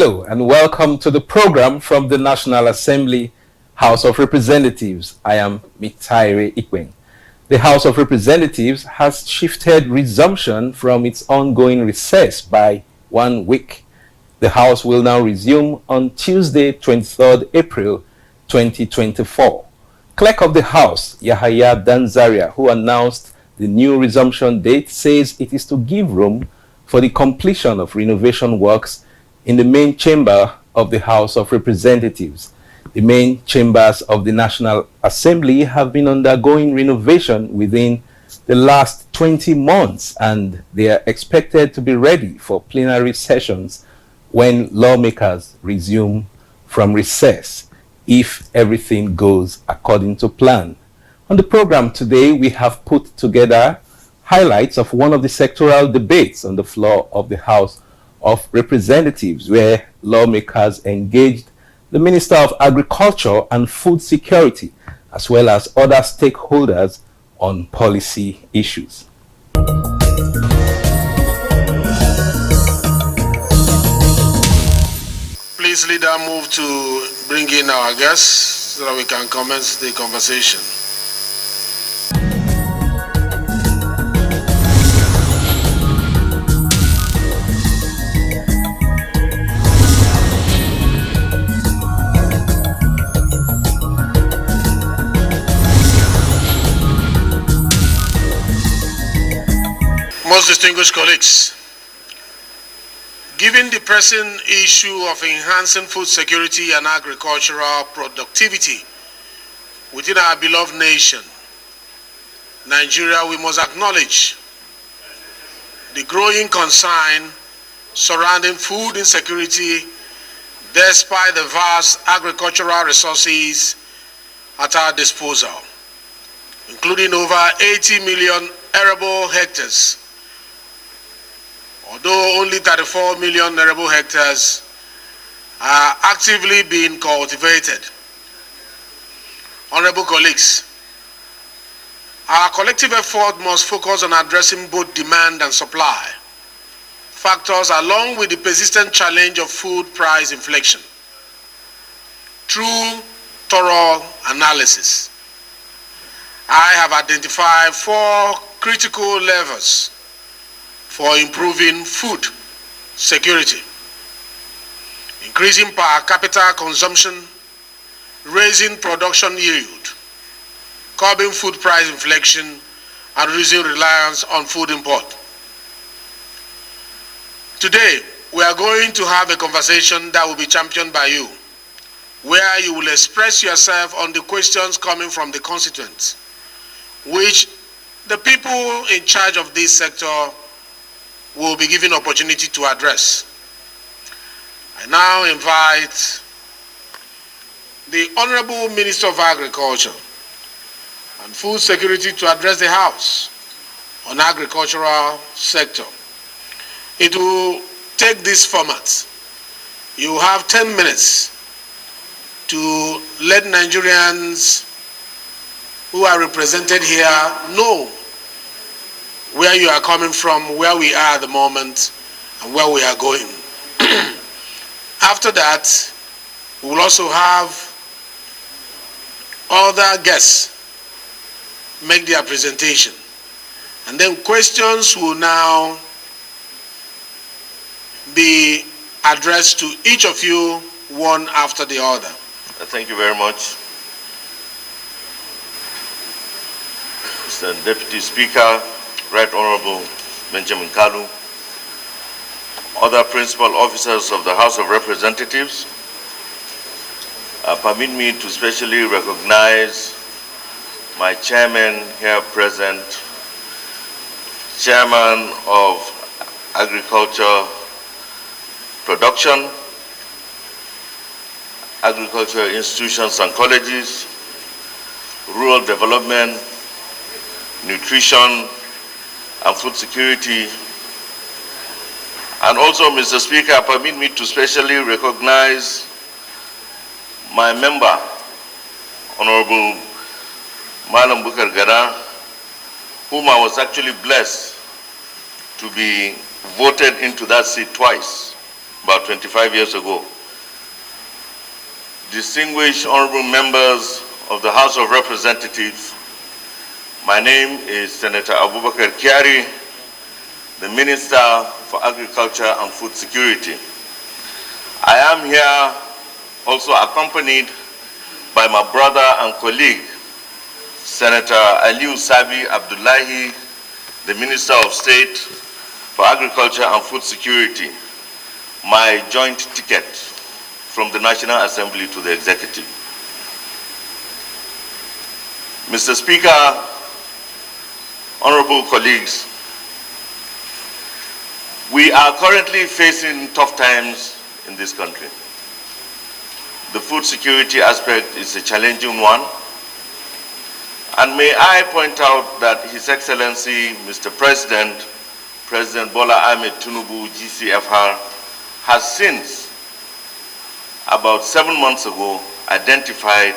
Hello and welcome to the program from the National Assembly, House of Representatives. I am Mitaire Ikweng. The House of Representatives has shifted resumption from its ongoing recess by 1 week. The House will now resume on Tuesday, 23rd April 2024. Clerk of the House, Yahaya Danzaria, who announced the new resumption date, says it is to give room for the completion of renovation works in the main chamber of the House of Representatives. The main chambers of the National Assembly have been undergoing renovation within the last 20 months, and they are expected to be ready for plenary sessions when lawmakers resume from recess, if everything goes according to plan. On the program today, we have put together highlights of one of the sectoral debates on the floor of the House of Representatives, where lawmakers engaged the Minister of Agriculture and Food Security, as well as other stakeholders on policy issues. Please, leader, move to bring in our guests so that we can commence the conversation. Most distinguished colleagues, given the pressing issue of enhancing food security and agricultural productivity within our beloved nation, Nigeria, we must acknowledge the growing concern surrounding food insecurity despite the vast agricultural resources at our disposal, including over 80 million arable hectares. Although only 34 million arable hectares are actively being cultivated. Honorable colleagues, our collective effort must focus on addressing both demand and supply factors along with the persistent challenge of food price inflation. Through thorough analysis, I have identified 4 critical levers for improving food security: increasing per capita consumption, raising production yield, curbing food price inflation, and reducing reliance on food import. Today, we are going to have a conversation that will be championed by you, where you will express yourself on the questions coming from the constituents, which the people in charge of this sector will be given opportunity to address. I now invite the Honorable Minister of Agriculture and Food Security to address the House on agricultural sector. It will take this format. You have 10 minutes to let Nigerians who are represented here know where you are coming from, where we are at the moment, and where we are going. After that, we will also have other guests make their presentation. And then questions will now be addressed to each of you, one after the other. Thank you very much. Mr. Deputy Speaker, Right Honorable Benjamin Kalu, other principal officers of the House of Representatives, permit me to specially recognize my chairman here present, Chairman of Agriculture Production, Agricultural Institutions and Colleges, Rural Development, Nutrition, and Food Security. And also, Mr. Speaker, permit me to specially recognize my member, Honorable Malam Bukar Gara, whom I was actually blessed to be voted into that seat twice. about 25 years ago. Distinguished honorable members of the House of Representatives, my name is Senator Abubakar Kyari, the Minister for Agriculture and Food Security. I am here also accompanied by my brother and colleague, Senator Aliu Sabi Abdullahi, the Minister of State for Agriculture and Food Security, my joint ticket from the National Assembly to the Executive. Mr. Speaker, honorable colleagues, we are currently facing tough times in this country. The food security aspect is a challenging one. And may I point out that His Excellency, Mr. President, President Bola Ahmed Tinubu, GCFR, has since about 7 months ago identified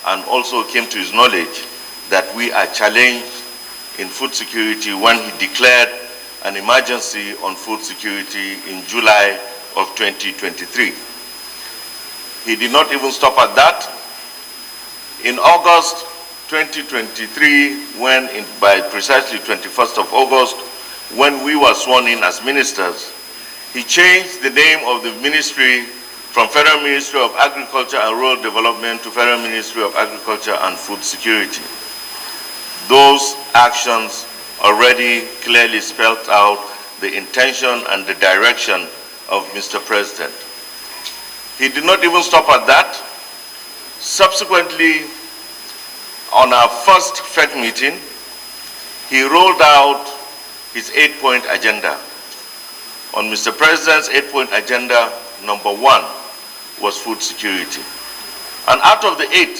and also came to his knowledge that we are challenged in food security when he declared an emergency on food security in July of 2023. He did not even stop at that. In August 2023, by precisely 21st of August, when we were sworn in as ministers, he changed the name of the ministry from Federal Ministry of Agriculture and Rural Development to Federal Ministry of Agriculture and Food Security. Those actions already clearly spelled out the intention and the direction of Mr. President. He did not even stop at that. Subsequently, on our first FED meeting, he rolled out his 8-point agenda. On Mr. President's 8-point agenda, number 1 was food security. And out of the 8,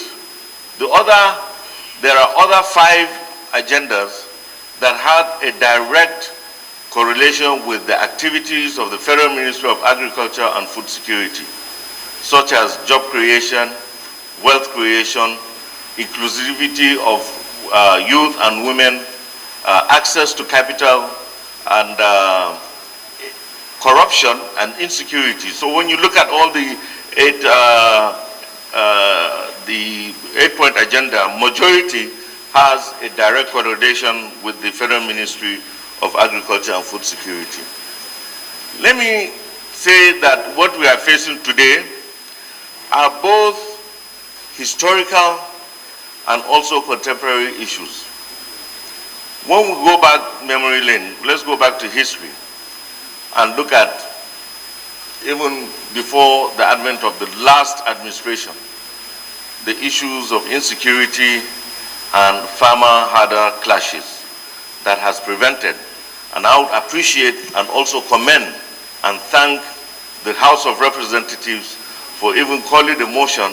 there are other 5 agendas that had a direct correlation with the activities of the Federal Ministry of Agriculture and Food Security, such as job creation, wealth creation, inclusivity of youth and women, access to capital, and corruption and insecurity. So when you look at all the 8-point agenda, majority has a direct correlation with the Federal Ministry of Agriculture and Food Security. Let me say that what we are facing today are both historical and also contemporary issues. When we go back memory lane, let's go back to history and look at even before the advent of the last administration, the issues of insecurity and farmer-herder clashes that has prevented. And I would appreciate and also commend and thank the House of Representatives for even calling the motion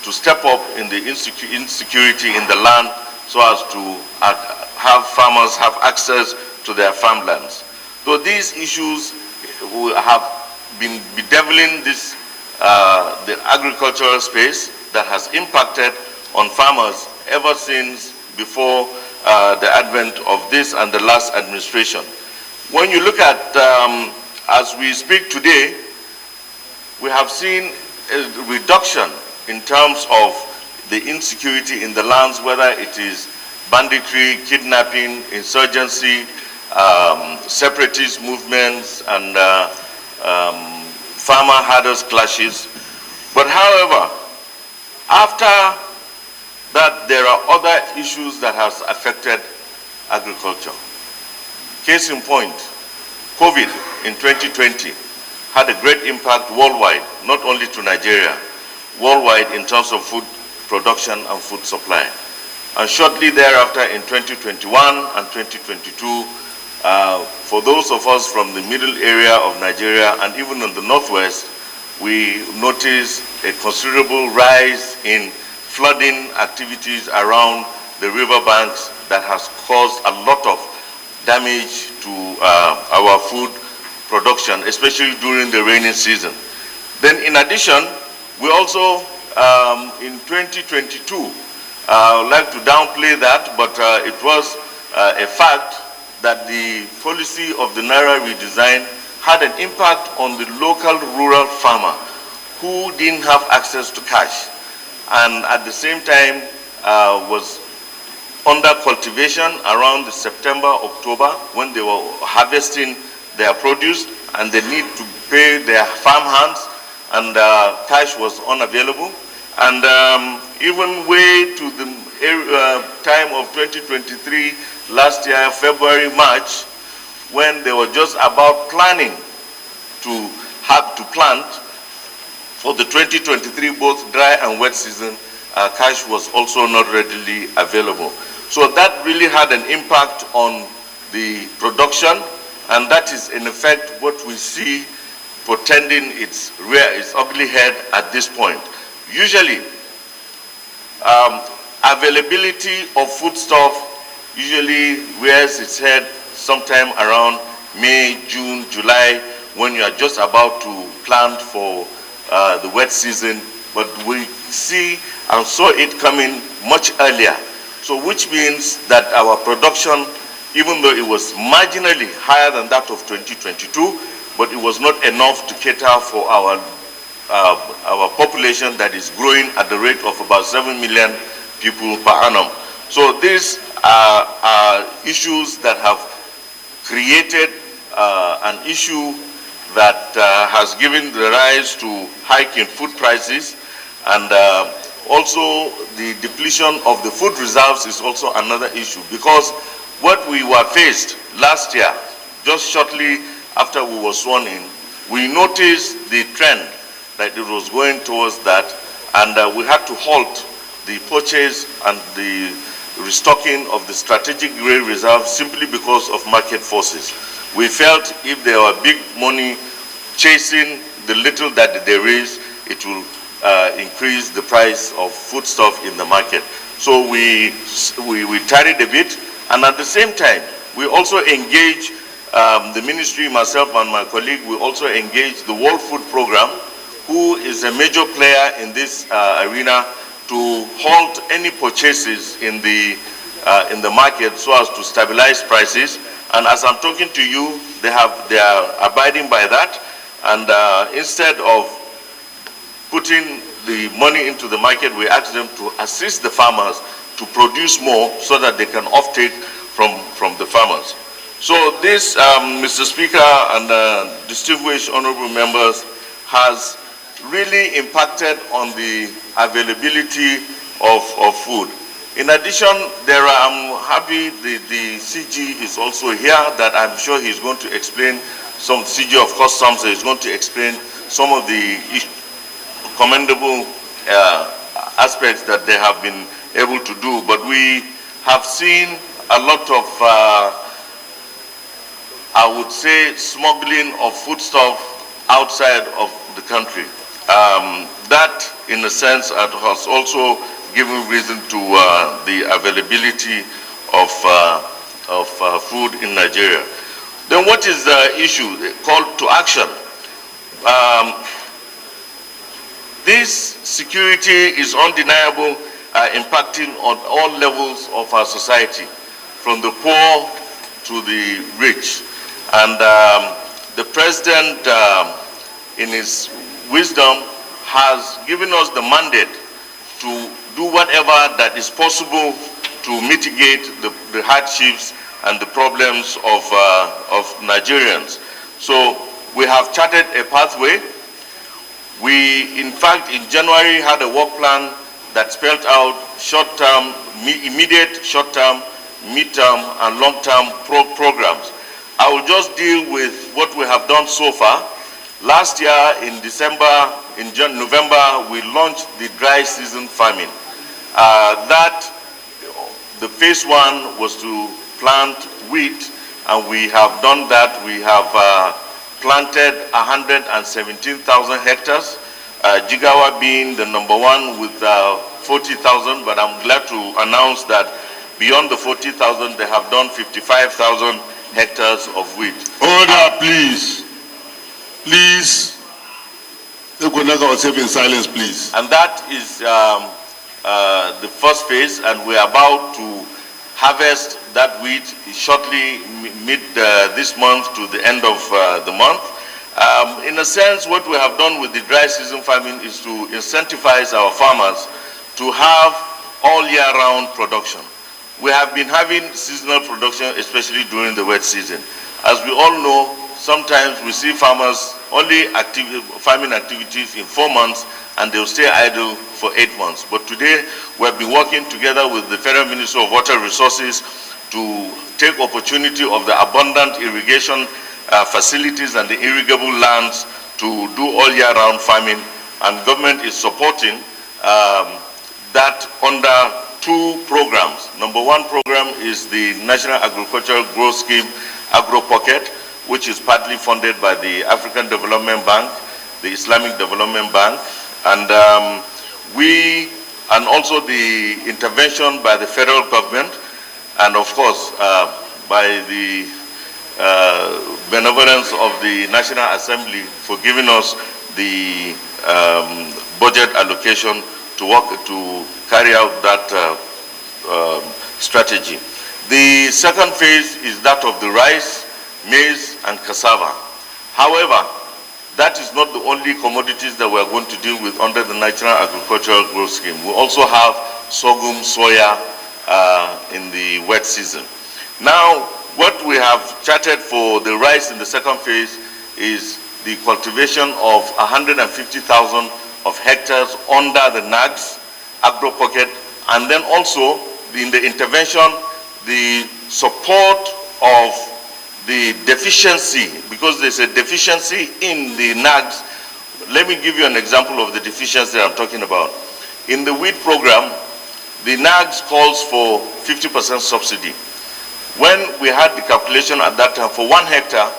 to step up in the insecurity in the land so as to have farmers have access to their farmlands. So these issues have been bedeviling this, the agricultural space that has impacted on farmers ever since before the advent of this and the last administration. When you look at, as we speak today, we have seen a reduction in terms of the insecurity in the lands, whether it is banditry, kidnapping, insurgency, separatist movements, and farmer-herders clashes. But however, after that, there are other issues that have affected agriculture. Case in point, COVID in 2020 had a great impact worldwide, not only to Nigeria, worldwide in terms of food production and food supply. And shortly thereafter in 2021 and 2022, for those of us from the middle area of Nigeria and even in the northwest, we noticed a considerable rise in flooding activities around the riverbanks that has caused a lot of damage to our food production, especially during the rainy season. Then in addition, we also, in 2022, I would like to downplay that, but it was a fact that the policy of the Naira redesign had an impact on the local rural farmer who didn't have access to cash, and at the same time was under cultivation around September, October, when they were harvesting their produce and they need to pay their farm hands, and cash was unavailable. And even way to the time of 2023, last year, February, March, when they were just about planning to plant for the 2023 both dry and wet season, cash was also not readily available. So that really had an impact on the production, and that is in effect what we see portending its ugly head at this point. Usually, availability of foodstuff usually rears its head sometime around May, June, July, when you are just about to plant for the wet season, but we see and saw it coming much earlier. So which means that our production, even though it was marginally higher than that of 2022, but it was not enough to cater for our population that is growing at the rate of about 7 million people per annum. So these are issues that have created an issue that has given the rise to hike in food prices, and also the depletion of the food reserves is also another issue, because what we were faced last year, just shortly after we were sworn in, we noticed the trend that it was going towards that, and we had to halt the purchase and the restocking of the strategic grain reserve simply because of market forces. We felt if there were big money chasing the little that there is, it will increase the price of foodstuff in the market. So we tarried a bit, and at the same time, we also engaged the ministry, myself and my colleague, we also engaged the World Food Program, who is a major player in this arena, to halt any purchases in the market so as to stabilize prices. And as I'm talking to you, they are abiding by that, and instead of putting the money into the market, we ask them to assist the farmers to produce more so that they can offtake from the farmers. So this, Mr. Speaker and distinguished honorable members, has really impacted on the availability of food. In addition, I'm happy the CG is also here, that I'm sure he's going to explain some, CG of Customs is going to explain some of the commendable aspects that they have been able to do. But we have seen a lot of, I would say, smuggling of foodstuff outside of the country. That, in a sense, has also given reason to the availability of food in Nigeria. Then what is the issue? Call to action. This security is undeniable, impacting on all levels of our society, from the poor to the rich. And the President, in his wisdom, has given us the mandate to do whatever that is possible to mitigate the hardships and the problems of Nigerians. So we have charted a pathway. We, in fact, in January had a work plan that spelled out short-term, immediate short-term, mid-term, and long-term programs. I will just deal with what we have done so far. Last year, in November, we launched the dry season farming. The phase one was to plant wheat, and we have done that. We have planted 117,000 hectares, Jigawa being the number one with 40,000, but I'm glad to announce that beyond the 40,000, they have done 55,000 hectares of wheat. Order, please. Please. We could not ourselves in silence, please. And that is the first phase, and we're about to harvest that wheat shortly mid this month to the end of the month. In a sense, what we have done with the dry season farming is to incentivize our farmers to have all year round production. We have been having seasonal production, especially during the wet season. As we all know, sometimes we see farmers only farming activities in 4 months and they'll stay idle for 8 months. But today, we've been working together with the Federal Ministry of Water Resources to take opportunity of the abundant irrigation facilities and the irrigable lands to do all year round farming, and government is supporting that under 2 programs. Number 1 program is the National Agricultural Growth Scheme Agro Pocket, which is partly funded by the African Development Bank, the Islamic Development Bank, and also the intervention by the federal government, and of course by the benevolence of the National Assembly for giving us the budget allocation to carry out that strategy. The second phase is that of the rice, maize, and cassava. However, that is not the only commodities that we are going to deal with under the National Agricultural Growth Scheme. We also have sorghum, soya in the wet season. Now, what we have charted for the rice in the second phase is the cultivation of 150,000 of hectares under the NAGS Agro Pocket, and then also in the intervention, the support of the deficiency, because there's a deficiency in the NAGS. Let me give you an example of the deficiency I'm talking about. In the wheat program, the NAGS calls for 50% subsidy. When we had the calculation at that time, for 1 hectare,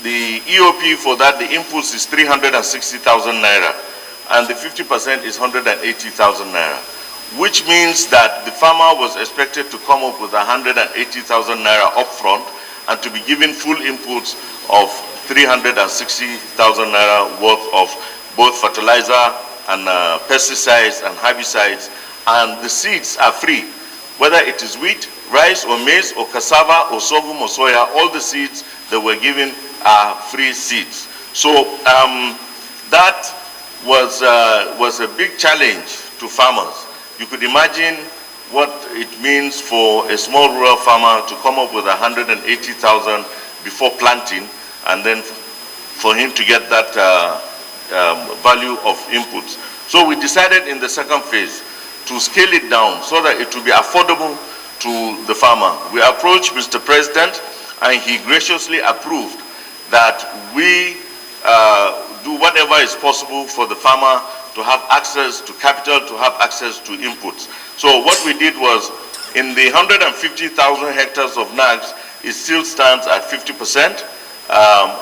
the EOP for that, the inputs is 360,000 naira, and the 50% is 180,000 naira, which means that the farmer was expected to come up with 180,000 naira upfront and to be given full inputs of 360,000 naira worth of both fertilizer and pesticides and herbicides, and the seeds are free. Whether it is wheat, rice or maize or cassava or sorghum or soya, all the seeds that were given are free seeds. So that was a big challenge to farmers. You could imagine what it means for a small rural farmer to come up with 180,000 before planting, and then for him to get that value of inputs. So we decided in the second phase to scale it down so that it will be affordable to the farmer. We approached Mr. President and he graciously approved that we do whatever is possible for the farmer to have access to capital, to have access to inputs. So what we did was, in the 150,000 hectares of NAGS, it still stands at 50%,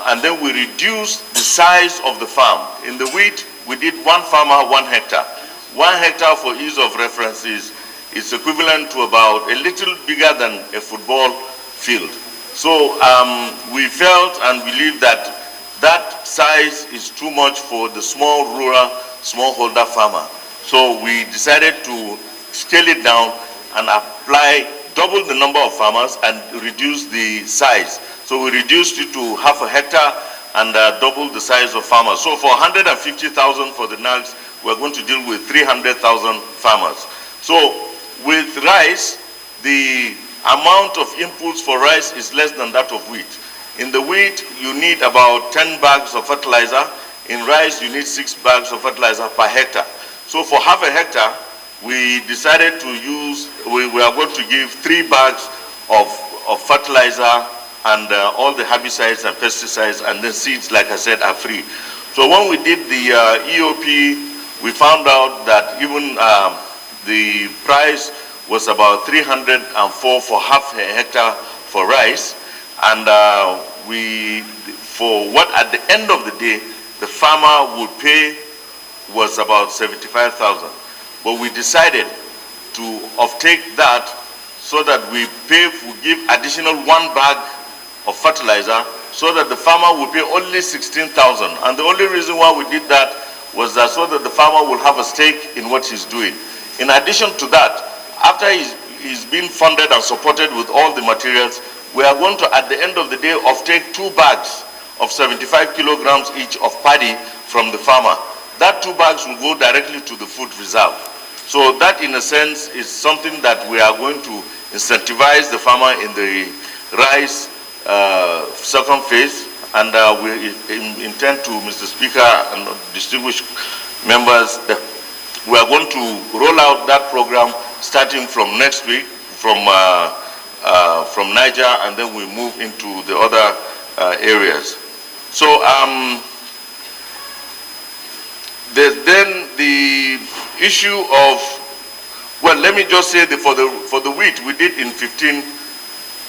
and then we reduced the size of the farm. In the wheat, we did 1 farmer, 1 hectare. 1 hectare, for ease of reference, is equivalent to about a little bigger than a football field. So we felt and believed that that size is too much for the small rural smallholder farmer. So we decided to scale it down and apply double the number of farmers and reduce the size. So we reduced it to half a hectare and double the size of farmers. So for 150,000 for the NAGS, we're going to deal with 300,000 farmers. So with rice, the amount of inputs for rice is less than that of wheat. In the wheat, you need about 10 bags of fertilizer. In rice, you need 6 bags of fertilizer per hectare. So for half a hectare, we decided to use, we are going to give 3 bags of fertilizer and all the herbicides and pesticides, and then seeds, like I said, are free. So when we did the EOP, we found out that even the price was about 304 for half a hectare for rice, and for what at the end of the day the farmer would pay was about 75,000. But we decided to offtake that so that we give additional 1 bag of fertilizer so that the farmer will pay only 16,000. And the only reason why we did that was that so that the farmer will have a stake in what he's doing. In addition to that, after is being funded and supported with all the materials. We are going to, at the end of the day, offtake 2 bags of 75 kilograms each of paddy from the farmer. That 2 bags will go directly to the food reserve. So that, in a sense, is something that we are going to incentivize the farmer in the rice second phase, and we intend to, Mr. Speaker and distinguished members, that we are going to roll out that program starting from next week from Niger, and then we move into the other areas. So then the issue of, well, let me just say that for the wheat, we did in 15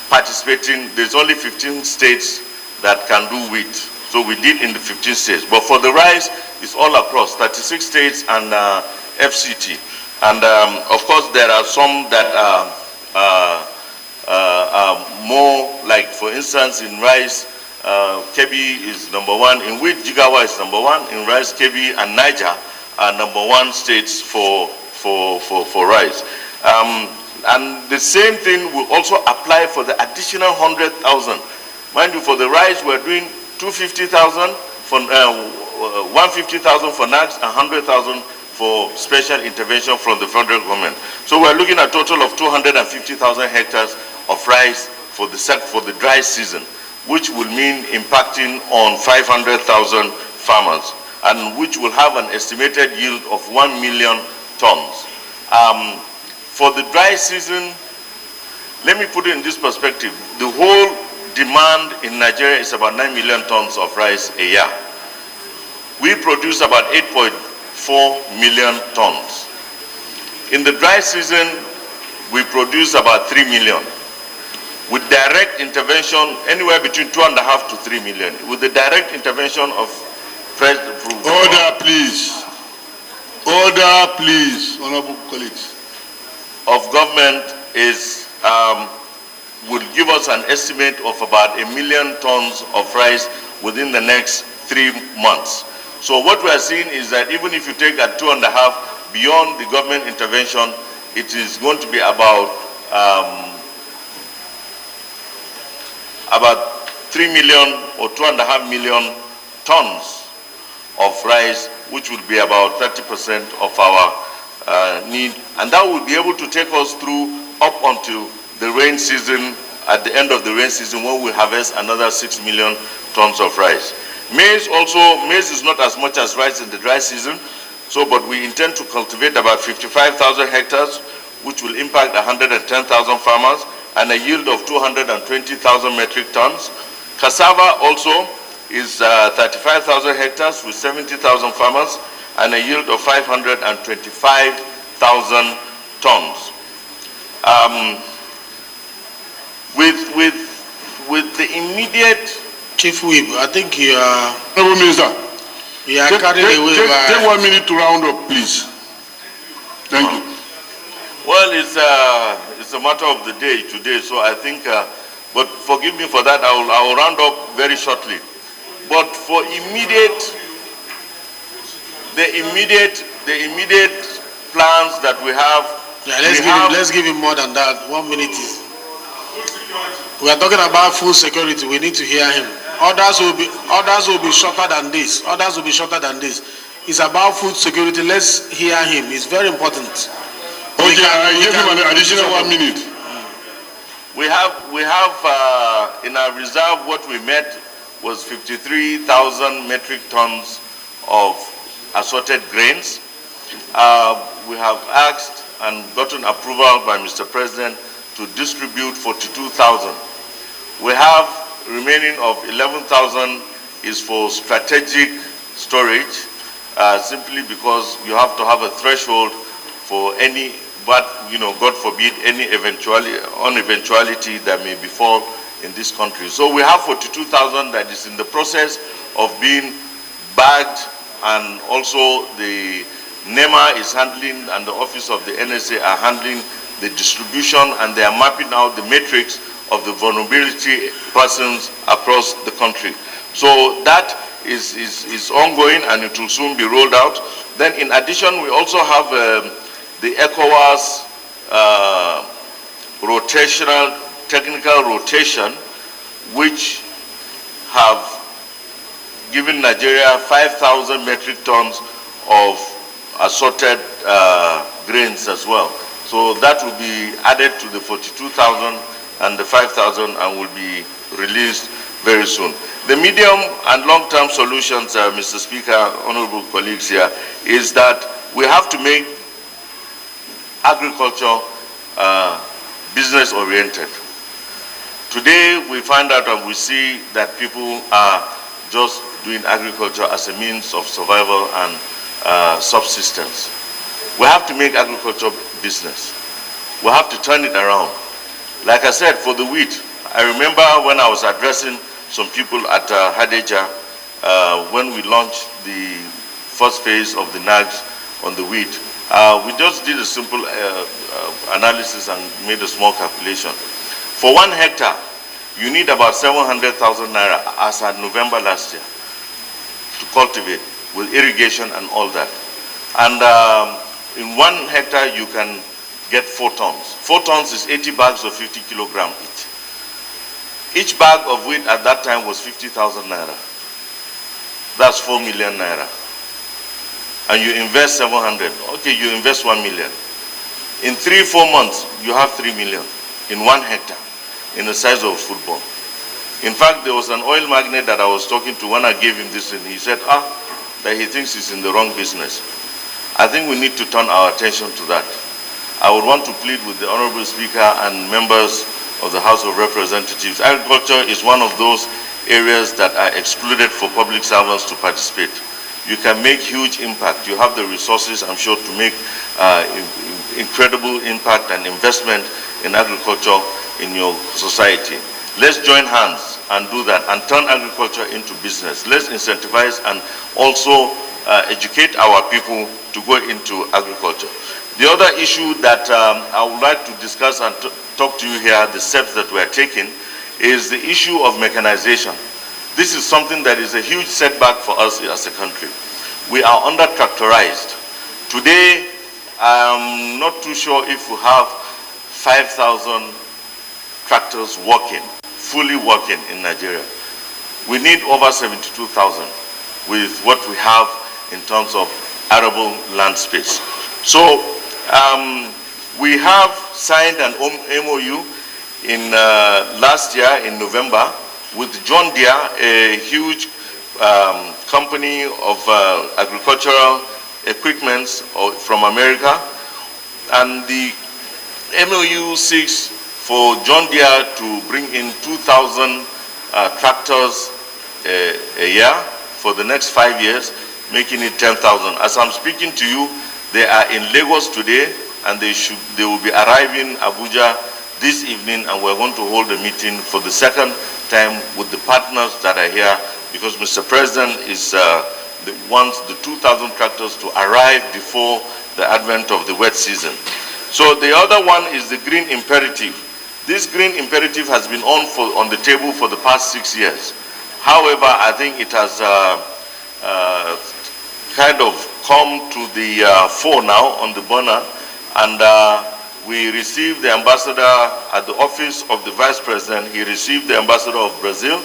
participating. There's only 15 states that can do wheat, so we did in the 15 states. But for the rice, it's all across 36 states and FCT. And of course, there are some that are more, like for instance, in rice, Kebbi is #1, in wheat Jigawa is #1, in rice Kebbi and Niger are #1 states for rice. And the same thing will also apply for the additional 100,000. Mind you, for the rice we're doing 250,000 for 150,000 for NACS and 100,000 for special intervention from the federal government. So we're looking at a total of 250,000 hectares of rice for the dry season, which will mean impacting on 500,000 farmers, and which will have an estimated yield of 1 million tons. For the dry season, let me put it in this perspective. The whole demand in Nigeria is about 9 million tons of rice a year. We produce about 8.4 million tons. In the dry season, we produce about 3 million. With direct intervention, anywhere between 2.5 to 3 million. With the direct intervention of Order, please. Order, please, honorable colleagues. Of government is would give us an estimate of about 1 million tons of rice within the next 3 months. So what we are seeing is that even if you take at 2.5 beyond the government intervention, it is going to be about 3 million or 2.5 million tons of rice, which would be about 30% of our need, and that will be able to take us through up until the rain season. At the end of the rain season, when we harvest another 6 million tons of rice. Maize is not as much as rice in the dry season, so but we intend to cultivate about 55,000 hectares, which will impact 110,000 farmers and a yield of 220,000 metric tons. Cassava also is 35,000 hectares with 70,000 farmers and a yield of 525,000 tons. With the immediate Chief Whip, I think you are. Honorable Minister, Carried away by. Take 1 minute to round up, please. Thank you. Well, it's a matter of the day today, so I think, but forgive me for that, I will round up very shortly. But for the immediate plans that we have. Yeah, let's give him more than that. 1 minute is. We are talking about food security. We need to hear him. Others will be shorter than this. Others will be shorter than this. It's about food security. Let's hear him. It's very important. Okay, I give him an additional 1 minute. We have in our reserve, what we met was 53,000 metric tons of assorted grains. We have asked and gotten approval by Mr. President to distribute 42,000. We have remaining of 11,000 is for strategic storage, simply because you have to have a threshold for any, but God forbid, any eventuality that may befall in this country. So we have 42,000 that is in the process of being bagged, and also the NEMA is handling and the office of the NSA are handling the distribution, and they are mapping out the matrix of the vulnerability persons across the country. So that is ongoing, and it will soon be rolled out. Then in addition, we also have the ECOWAS rotational, technical rotation, which have given Nigeria 5,000 metric tons of assorted grains as well. So that will be added to the 42,000 and the 5,000 and will be released very soon. The medium and long-term solutions, Mr. Speaker, honorable colleagues here, is that we have to make agriculture business-oriented. Today, we find out and we see that people are just doing agriculture as a means of survival and subsistence. We have to make agriculture business. We have to turn it around. Like I said, for the wheat, I remember when I was addressing some people at Hadeja when we launched the first phase of the NAGs on the wheat. We just did a simple analysis and made a small calculation. For 1 hectare, you need about 700,000 naira as at November last year to cultivate with irrigation and all that. And in 1 hectare, you can get 4 tons. 4 tons is 80 bags of 50 kilograms each. Each bag of wheat at that time was 50,000 naira. That's 4 million naira. And you invest 700. Okay, you invest 1 million. In 3-4 months, you have 3 million in 1 hectare, in the size of a football. In fact, there was an oil magnate that I was talking to when I gave him this, and he said, that he thinks he's in the wrong business. I think we need to turn our attention to that. I would want to plead with the Honorable Speaker and members of the House of Representatives. Agriculture is one of those areas that are excluded for public servants to participate. You can make huge impact. You have the resources, I'm sure, to make incredible impact and investment in agriculture in your society. Let's join hands and do that and turn agriculture into business. Let's incentivize and also educate our people to go into agriculture. The other issue that I would like to discuss and talk to you here, the steps that we are taking, is the issue of mechanization. This is something that is a huge setback for us as a country. We are under-tractorized. Today, I'm not too sure if we have 5,000 tractors working, fully working in Nigeria. We need over 72,000 with what we have in terms of arable land space. So we have signed an MOU in last year in November with John Deere, a huge company of agricultural equipments from America, and the MOU seeks for John Deere to bring in 2,000 tractors a year for the next 5 years, making it 10,000. As I'm speaking to you, they are in Lagos today, and they will be arriving Abuja this evening, and we're going to hold a meeting for the second time with the partners that are here, because Mr. President wants the 2,000 tractors to arrive before the advent of the wet season. So the other one is the green imperative. This green imperative has been on the table for the past 6 years. However, I think it has kind of come to the fore now on the burner, and we received the ambassador at the office of the Vice President. He received the ambassador of Brazil,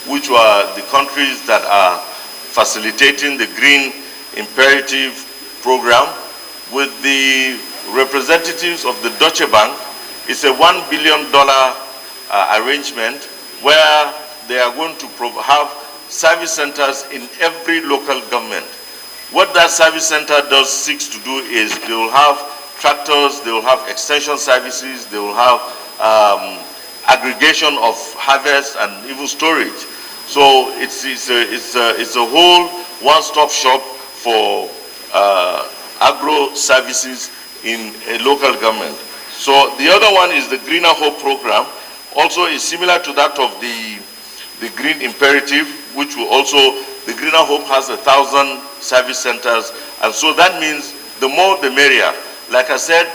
which were the countries that are facilitating the green imperative program, with the representatives of the Deutsche Bank. It's a $1 billion arrangement where they are going to have service centers in every local government. What that service center seeks to do is they will have tractors, they will have extension services, they will have aggregation of harvest and even storage. So it's a whole one-stop shop for agro services in a local government. So the other one is the Greener Hope program. Also is similar to that of the Green Imperative, which will also, the Greener Hope has 1,000 service centers, and so that means the more the merrier. Like I said,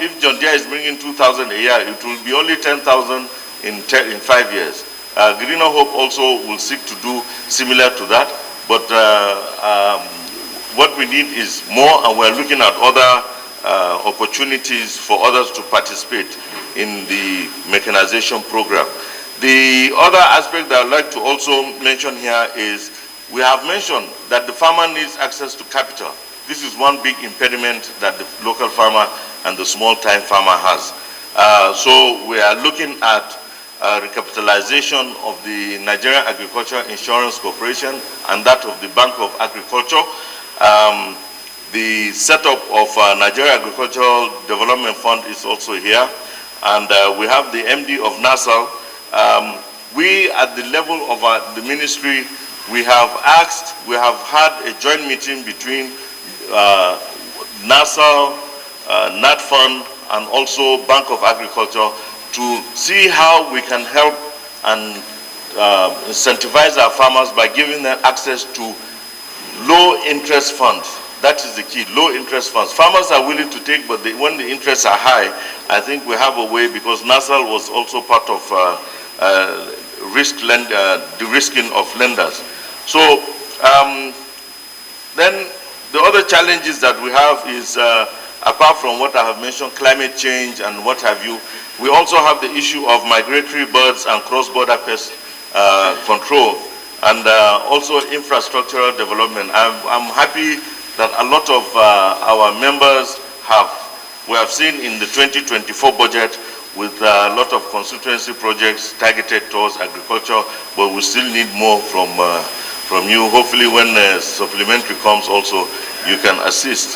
if John Deere is bringing 2,000 a year, it will be only 10,000 in 5 years. Greener Hope also will seek to do similar to that, but what we need is more, and we're looking at other opportunities for others to participate in the mechanization program. The other aspect that I'd like to also mention here is we have mentioned that the farmer needs access to capital. This is one big impediment that the local farmer and the small-time farmer has. So we are looking at recapitalization of the Nigerian Agricultural Insurance Corporation and that of the Bank of Agriculture. The setup of Nigeria Agricultural Development Fund is also here, and we have the MD of NASAL. We at the level of the ministry, we have had a joint meeting between NASAL, NatFund, and also Bank of Agriculture to see how we can help and incentivize our farmers by giving them access to low interest funds. That is the key, low interest funds. Farmers are willing to take, but when the interests are high, I think we have a way, because NASAL was also part of de-risking of lenders. So then the other challenges that we have is, apart from what I have mentioned, climate change and what have you, we also have the issue of migratory birds and cross-border pest control, and also infrastructural development. I'm happy that a lot of our members we have seen in the 2024 budget with a lot of constituency projects targeted towards agriculture, but we still need more from you. Hopefully when supplementary comes also, you can assist.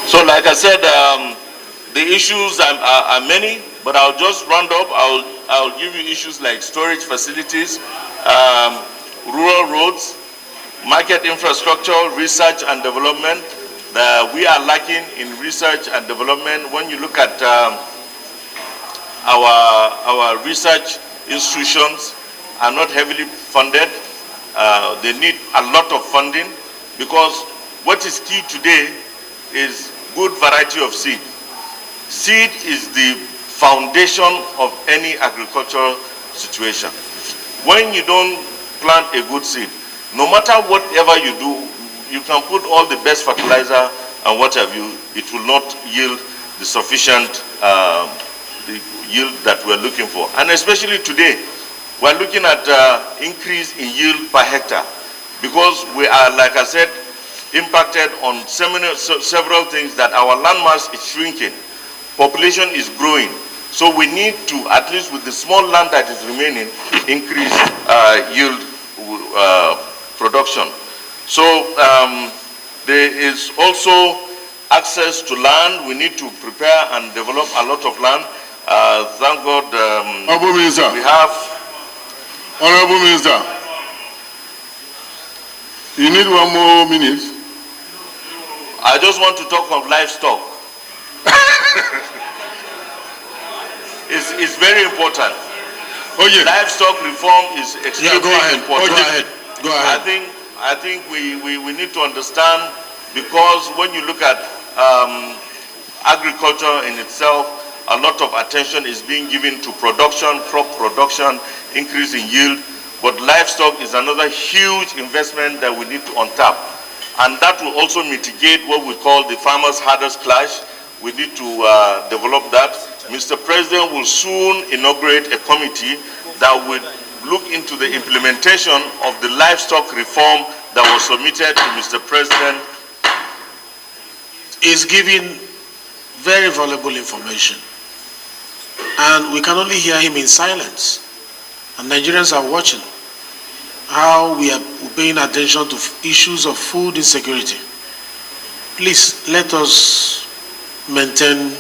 So like I said, the issues are many, but I'll just round up. I'll give you issues like storage facilities, rural roads, market infrastructure, research and development. We are lacking in research and development. When you look at our research institutions are not heavily funded. They need a lot of funding, because what is key today is good variety of seed. Seed is the foundation of any agricultural situation. When you don't plant a good seed, no matter whatever you do, you can put all the best fertilizer and what have you, it will not yield the sufficient the yield that we're looking for. And especially today, we're looking at increase in yield per hectare, because we are, like I said, impacted on several things, that our landmass is shrinking, population is growing. So we need to, at least with the small land that is remaining, increase yield production. So there is also access to land. We need to prepare and develop a lot of land. Thank God we have. Honorable Minister, you need 1 more minute. I just want to talk of livestock. It's very important. Oh yeah. Livestock reform is extremely important. Go ahead. I think we need to understand, because when you look at agriculture in itself, a lot of attention is being given to production, crop production, increase in yield, but livestock is another huge investment that we need to untap. And that will also mitigate what we call the farmers' hardest clash. We need to develop that. Mr. President will soon inaugurate a committee that will look into the implementation of the livestock reform that was submitted to Mr. President. Is giving very valuable information, and we can only hear him in silence. And Nigerians are watching how we are paying attention to issues of food insecurity. Please let us maintain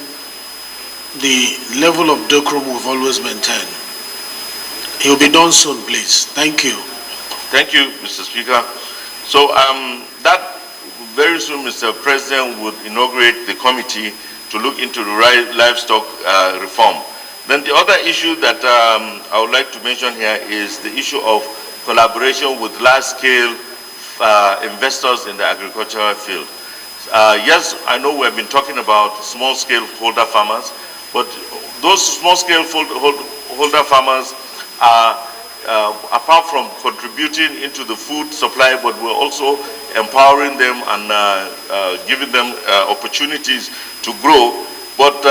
the level of decorum we've always maintained. It will be done soon, please. Thank you. Thank you, Mr. Speaker. So that very soon, Mr. President would inaugurate the committee to look into the livestock reform. Then the other issue that I would like to mention here is the issue of collaboration with large-scale investors in the agricultural field. Yes, I know we have been talking about small-scale holder farmers, but those small-scale holder farmers are, apart from contributing into the food supply, but we're also empowering them and giving them opportunities to grow. But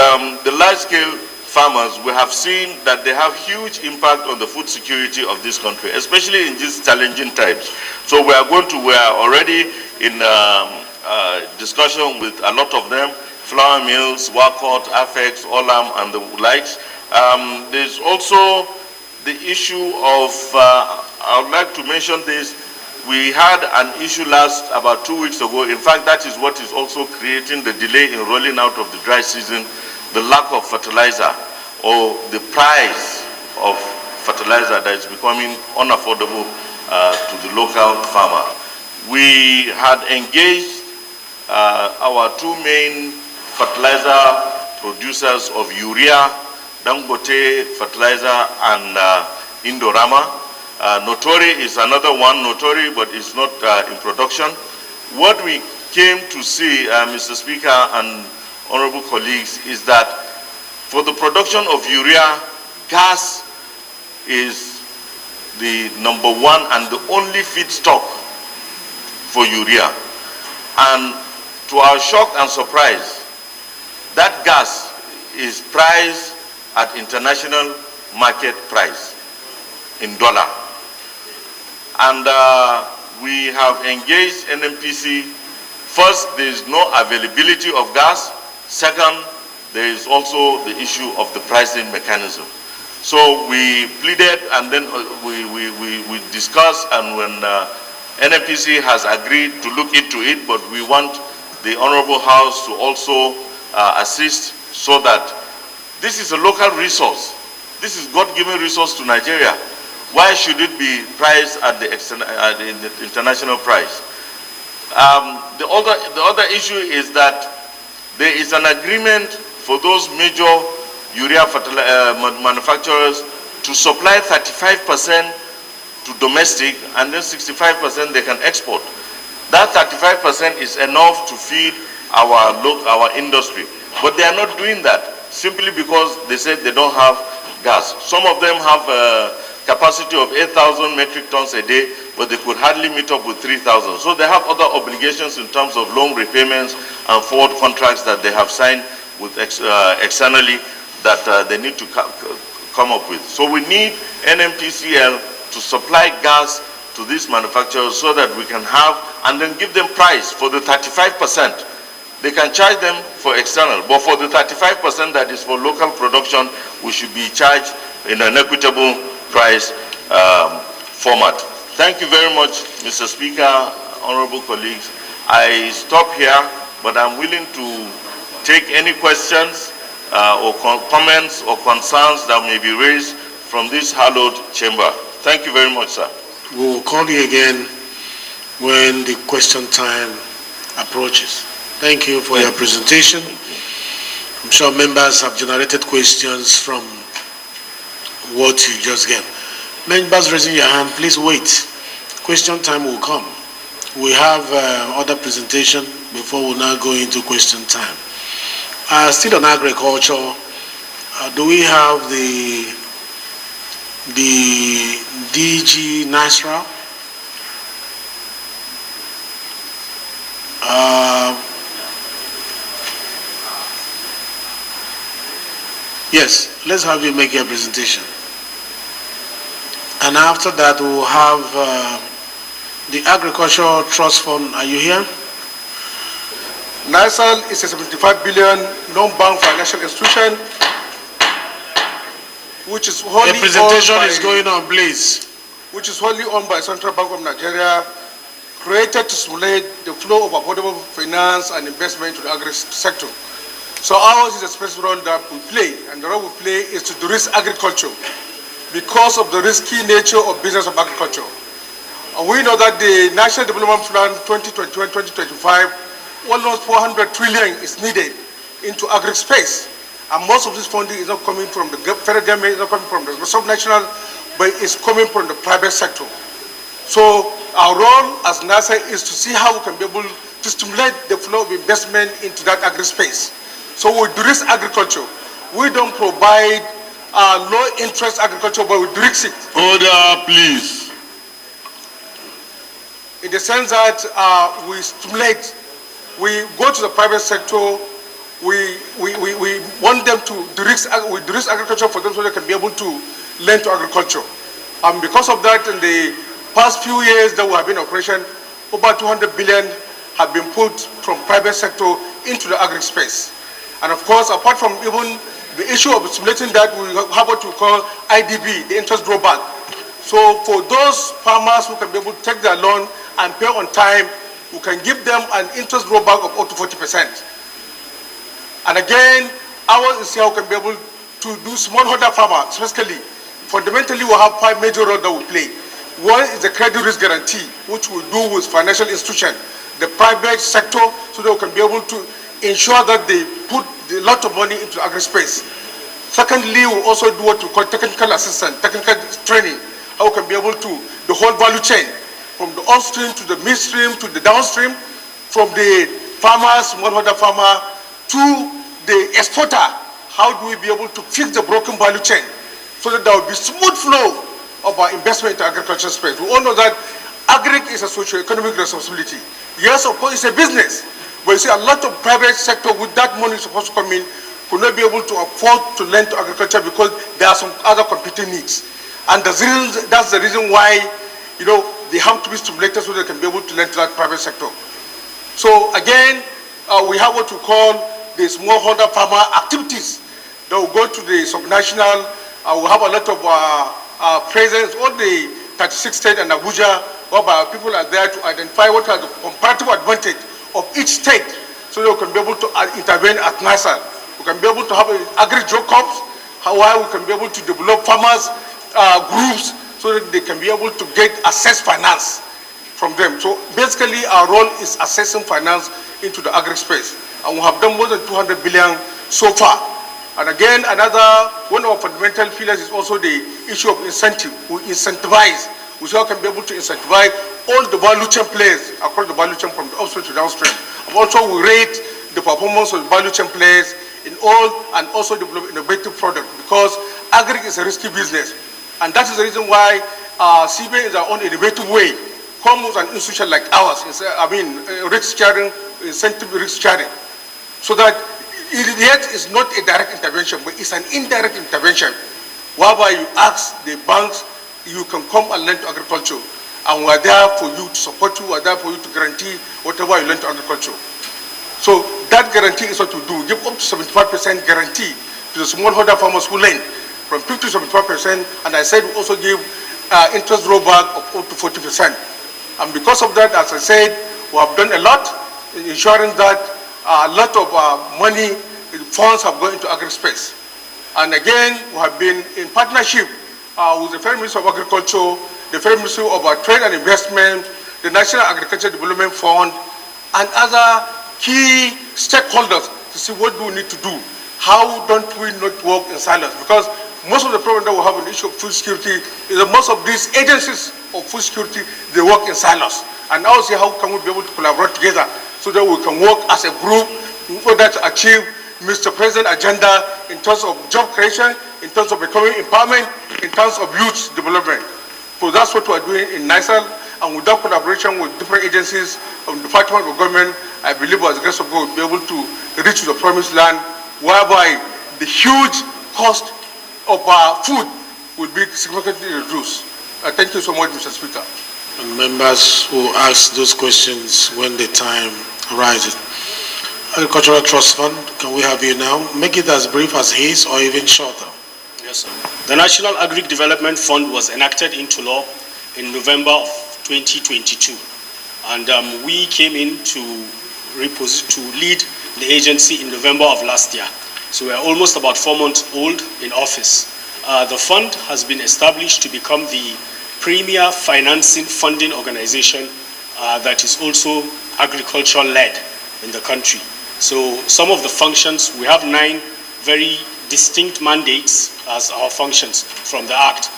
the large-scale farmers, we have seen that they have huge impact on the food security of this country, especially in these challenging times. So we are already in discussion with a lot of them, flour mills, Wakot, Afex, Olam, and the likes. There's also the issue of, I would like to mention this, we had an issue about 2 weeks ago. In fact, that is what is also creating the delay in rolling out of the dry season, the lack of fertilizer or the price of fertilizer that is becoming unaffordable to the local farmer. We had engaged our two main fertilizer producers of urea, Dangote Fertilizer and Indorama. Notori is another one, Notori, but it's not in production. What we came to see, Mr. Speaker and honorable colleagues, is that for the production of urea, gas is the number one and the only feedstock for urea. And to our shock and surprise, that gas is priced at international market price in dollar. And we have engaged NNPC. First, there is no availability of gas. Second, there is also the issue of the pricing mechanism. So we pleaded, and then we discussed, and when NNPC has agreed to look into it, but we want the Honorable House to also assist, so that this is a local resource. This is God-given resource to Nigeria. Why should it be priced at the international price? The other issue is that there is an agreement for those major urea manufacturers to supply 35% to domestic, and then 65% they can export. That 35% is enough to feed our industry. But they are not doing that simply because they said they don't have gas. Some of them have a capacity of 8,000 metric tons a day, but they could hardly meet up with 3,000. So they have other obligations in terms of loan repayments and forward contracts that they have signed with externally that they need to come up with. So we need NMPCL to supply gas to these manufacturers so that we can have, and then give them price for the 35%. They can charge them for external, but for the 35% that is for local production, we should be charged in an equitable price format. Thank you very much, Mr. Speaker, honorable colleagues. I stop here, but I'm willing to take any questions or comments or concerns that may be raised from this hallowed chamber. Thank you very much, sir. We will call you again when the question time approaches. Thank you for your presentation. I'm sure members have generated questions from what you just gave. Members raising your hand, please wait. Question time will come. We have other presentation before we now go into question time. Still on agriculture, do we have the DG Nasra? Yes, let's have you make your presentation. And after that, we'll have the Agricultural Trust Fund. Are you here? NISAL is a 75 billion non-bank financial institution which is wholly the presentation is going on, please. Which is wholly owned by Central Bank of Nigeria, created to stimulate the flow of affordable finance and investment to the agri sector. So ours is a special role that we play, and the role we play is to de-risk agriculture because of the risky nature of business of agriculture. And we know that the National Development Plan 2021-2025, almost 400 trillion is needed into agri space. And most of this funding is not coming from the federal government, it's not coming from the subnational, but it's coming from the private sector. So our role as NASA is to see how we can be able to stimulate the flow of investment into that agri space. So we de-risk agriculture. We don't provide low interest agriculture, but we de-risk it. Order, please. in the sense that we stimulate, we go to the private sector, we want them to de-risk agriculture for them so they can be able to lend to agriculture. And because of that, in the past few years that we have been in operation, over 200 billion have been put from private sector into the agri space. And of course, apart from even the issue of stimulating that, we have what we call IDB, the interest drawback. So for those farmers who can be able to take their loan and pay on time, we can give them an interest drawback of up to 40%. And again, ours is how we can be able to do smallholder farmers, especially. Fundamentally, we have 5 major roles that we play. One is the credit risk guarantee, which we do with financial institutions, the private sector, so that we can be able to ensure that they put a lot of money into agri-space. Secondly, we also do what we call technical assistance, technical training, how we can be able to, the whole value chain, from the upstream to the midstream to the downstream, from the farmers, smallholder farmer, to the exporter. How do we be able to fix the broken value chain so that there will be smooth flow of our investment into agriculture space? We all know that agri is a socio-economic responsibility. Yes, of course, it's a business, but you see a lot of private sector with that money supposed to come in could not be able to afford to lend to agriculture because there are some other competing needs. And that's the reason why, they have to be stimulated so they can be able to lend to that private sector. So again, we have what we call the smallholder farmer activities that will go to the subnational. We have a lot of presence, all the 36 states and Abuja, whereby people are there to identify what are the comparative advantage of each state so that we can be able to intervene at NISA. We can be able to have agri-job corps, how we can be able to develop farmers groups so that they can be able to get access finance from them. So basically our role is assessing finance into the agri space. And we have done more than 200 billion so far. And again, one of our fundamental pillars is also the issue of incentive. We incentivize, we can be able to incentivize all the value chain players across the value chain from the upstream to downstream. And also we rate the performance of the value chain players in all, and also develop innovative products, because agri is a risky business. And that is the reason why CBN is our own innovative way, come with an institution like ours, risk sharing, incentive risk sharing. So that yet is not a direct intervention, but it's an indirect intervention, whereby you ask the banks, you can come and lend to agriculture, and we're there for you to support you, we're there for you to guarantee whatever you lend to agriculture. So that guarantee is what we do. Give up to 75% guarantee to the smallholder farmers who lend, from 50 to 75%, and I said we also give interest drawback of up to 40%. And because of that, as I said, we have done a lot in ensuring that a lot of money, funds have gone into agri-space. And again, we have been in partnership with the Federal Ministry of Agriculture, the Federal Ministry of Trade and Investment, the National Agriculture Development Fund, and other key stakeholders to see what do we need to do. How don't we not work in silence? Because most of the problem that we have in the issue of food security is that most of these agencies of food security, they work in silos. And now see how can we be able to collaborate together so that we can work as a group in order to achieve Mr. President's agenda in terms of job creation, in terms of economic empowerment, in terms of youth development. So that's what we're doing in NISAL, and with that collaboration with different agencies of the Department of Government, I believe as the grace of God, we'll be able to reach the promised land, whereby the huge cost of our food will be significantly reduced. Thank you so much, Mr. Speaker. And members who ask those questions when the time arises. Agricultural Trust Fund, can we have you now? Make it as brief as his or even shorter. Yes, sir. The National Agri Development Fund was enacted into law in November of 2022. And we came in to lead the agency in November of last year. So we're almost about 4 months old in office. The fund has been established to become the premier financing funding organization that is also agriculture-led in the country. So some of the functions, we have 9 very distinct mandates as our functions from the Act.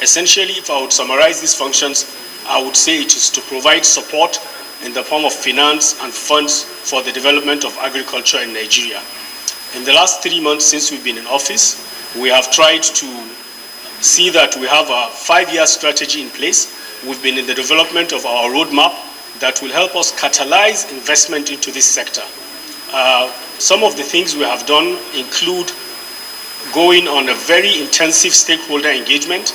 Essentially, if I would summarize these functions, I would say it is to provide support in the form of finance and funds for the development of agriculture in Nigeria. In the last 3 months since we've been in office, we have tried to see that we have a 5-year strategy in place we've been in the development of our roadmap that will help us catalyze investment into this sector. Some of the things we have done include going on a very intensive stakeholder engagement.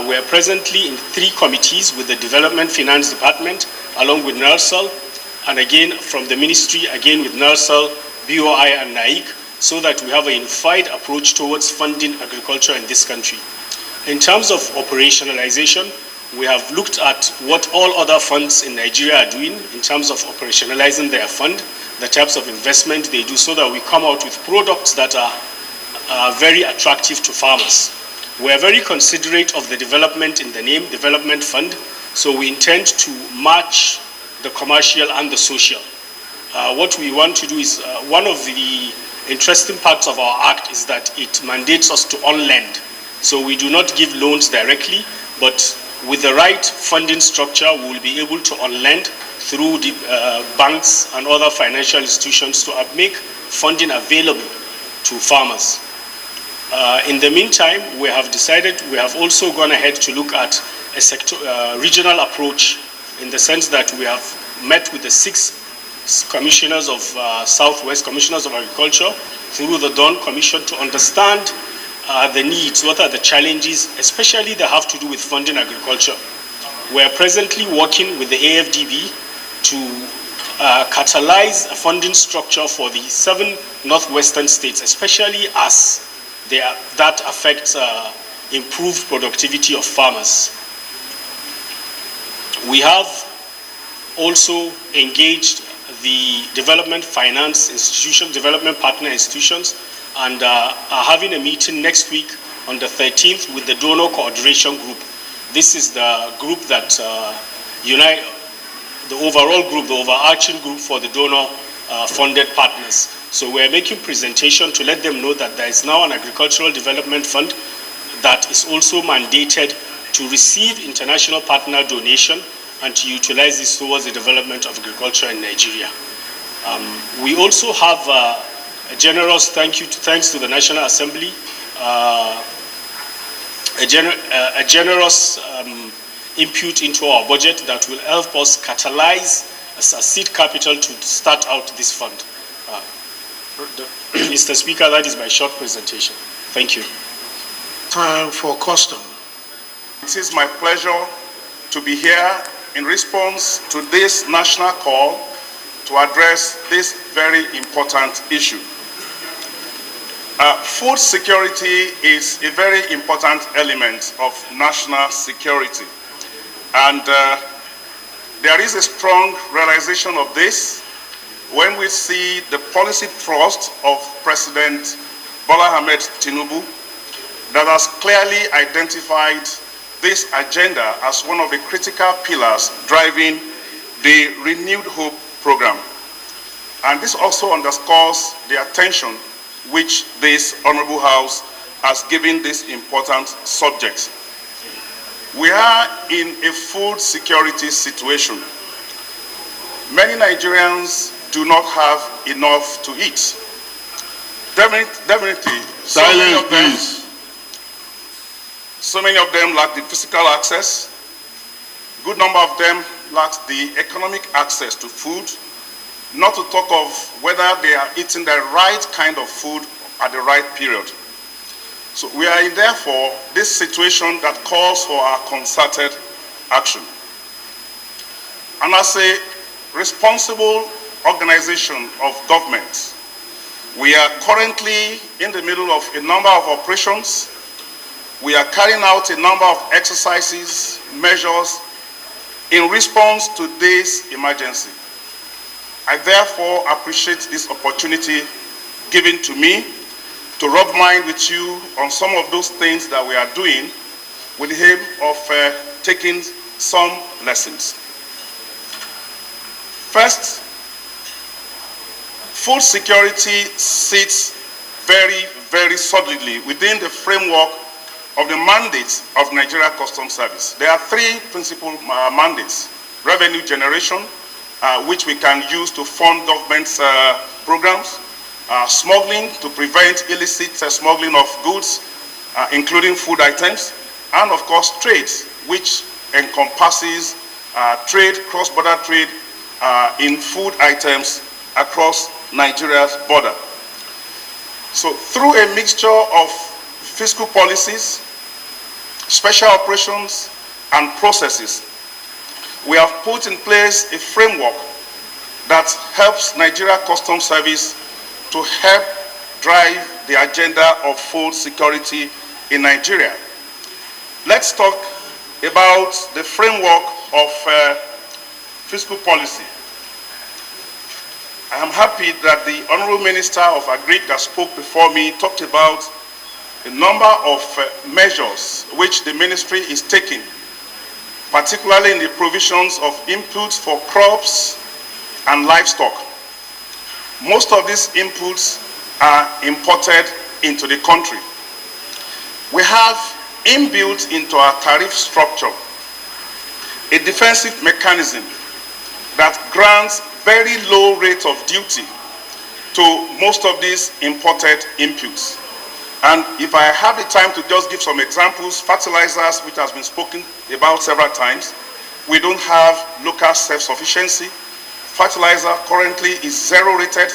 We are presently in 3 committees with the Development Finance Department, along with NERSAL, and again from the ministry, again with NERSAL, BOI and NAIC, so that we have a unified approach towards funding agriculture in this country. In terms of operationalization, we have looked at what all other funds in Nigeria are doing in terms of operationalizing their fund, the types of investment they do, so that we come out with products that are very attractive to farmers. We are very considerate of the development in the name, Development Fund, so we intend to match the commercial and the social. What we want to do is, one of the interesting parts of our act is that it mandates us to on-lend. So we do not give loans directly, but with the right funding structure, we will be able to on-lend through the banks and other financial institutions to make funding available to farmers. In the meantime, we have also gone ahead to look at a regional approach, in the sense that we have met with the 6 commissioners of Southwest, commissioners of agriculture, through the Dawn Commission, to understand the needs, what are the challenges, especially that have to do with funding agriculture. We are presently working with the AFDB to catalyze a funding structure for the 7 northwestern states, especially as that affects improved productivity of farmers. We have also engaged the development finance institutions, development partner institutions, and are having a meeting next week on the 13th with the donor coordination group. This is the group that unite the overall group, the overarching group for the donor funded partners. So we are making presentation to let them know that there is now an agricultural development fund that is also mandated to receive international partner donation and to utilize this towards the development of agriculture in Nigeria. We also have a generous thanks to the National Assembly, a generous input into our budget that will help us catalyze as a seed capital to start out this fund. Mr. Speaker, that is my short presentation. Thank you. Time for custom. It is my pleasure to be here in response to this national call to address this very important issue. Food security is a very important element of national security, and there is a strong realization of this when we see the policy thrust of President Bola Ahmed Tinubu that has clearly identified this agenda as one of the critical pillars driving the Renewed Hope program. And this also underscores the attention which this Honorable House has given this important subject. We are in a food security situation. Many Nigerians do not have enough to eat. Definitely, Silence, please. So many of them lack the physical access. Good number of them lack the economic access to food, not to talk of whether they are eating the right kind of food at the right period. So we are in, therefore, this situation that calls for our concerted action. And as a responsible organization of government, we are currently in the middle of a number of operations. We are carrying out a number of exercises, measures in response to this emergency. I therefore appreciate this opportunity given to me to rub mind with you on some of those things that we are doing with the aim of taking some lessons. First, food security sits very, very solidly within the framework of the mandates of Nigeria Customs Service. There are 3 principal mandates: revenue generation, which we can use to fund government's programs, smuggling to prevent illicit smuggling of goods, including food items, and of course trade, which encompasses trade, cross-border trade in food items across Nigeria's border. So through a mixture of fiscal policies, special operations, and processes, we have put in place a framework that helps Nigeria Customs Service to help drive the agenda of food security in Nigeria. Let's talk about the framework of fiscal policy. I am happy that the Honorable Minister of Agri that spoke before me talked about a number of measures which the ministry is taking, particularly in the provisions of inputs for crops and livestock. Most of these inputs are imported into the country. We have inbuilt into our tariff structure a defensive mechanism that grants very low rate of duty to most of these imported inputs. And if I have the time to just give some examples, fertilizers, which has been spoken about several times, we don't have local self-sufficiency. Fertilizer currently is zero rated.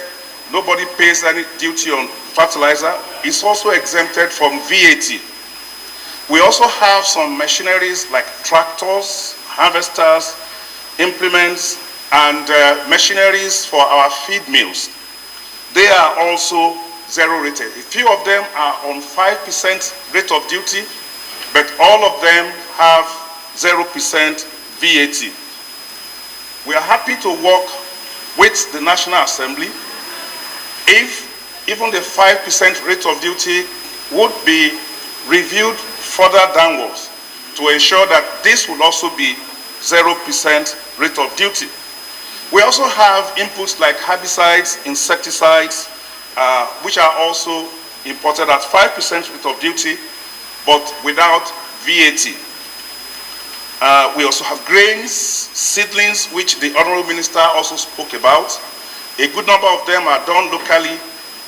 Nobody pays any duty on fertilizer. It's also exempted from VAT. We also have some machineries like tractors, harvesters, implements, and machineries for our feed mills. They are also zero rated. A few of them are on 5% rate of duty, but all of them have 0% VAT. We are happy to work with the National Assembly if even the 5% rate of duty would be reviewed further downwards to ensure that this will also be 0% rate of duty. We also have inputs like herbicides, insecticides, which are also imported at 5% rate of duty, but without VAT. We also have grains, seedlings, which the Honorable Minister also spoke about. A good number of them are done locally,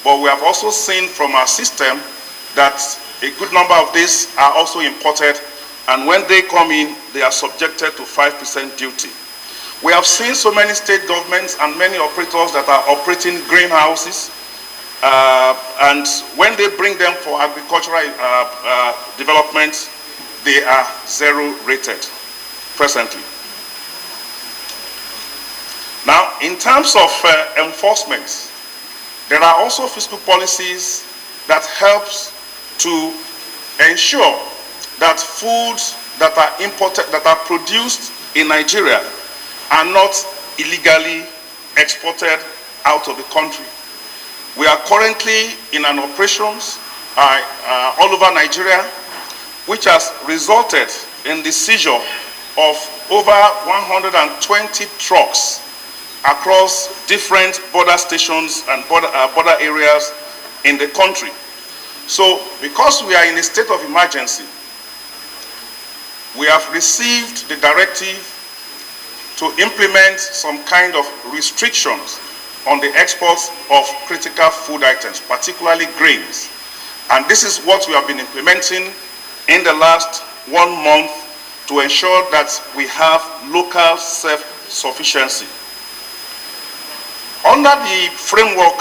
but we have also seen from our system that a good number of these are also imported, and when they come in, they are subjected to 5% duty. We have seen so many state governments and many operators that are operating greenhouses, and when they bring them for agricultural development, they are zero rated presently. Now, in terms of enforcement, there are also fiscal policies that helps to ensure that foods that are imported, that are produced in Nigeria, are not illegally exported out of the country. We are currently in an operations all over Nigeria, which has resulted in the seizure of over 120 trucks across different border stations and border areas in the country. So, because we are in a state of emergency, we have received the directive to implement some kind of restrictions on the exports of critical food items, particularly grains. And this is what we have been implementing in the last 1 month to ensure that we have local self-sufficiency. Under the framework,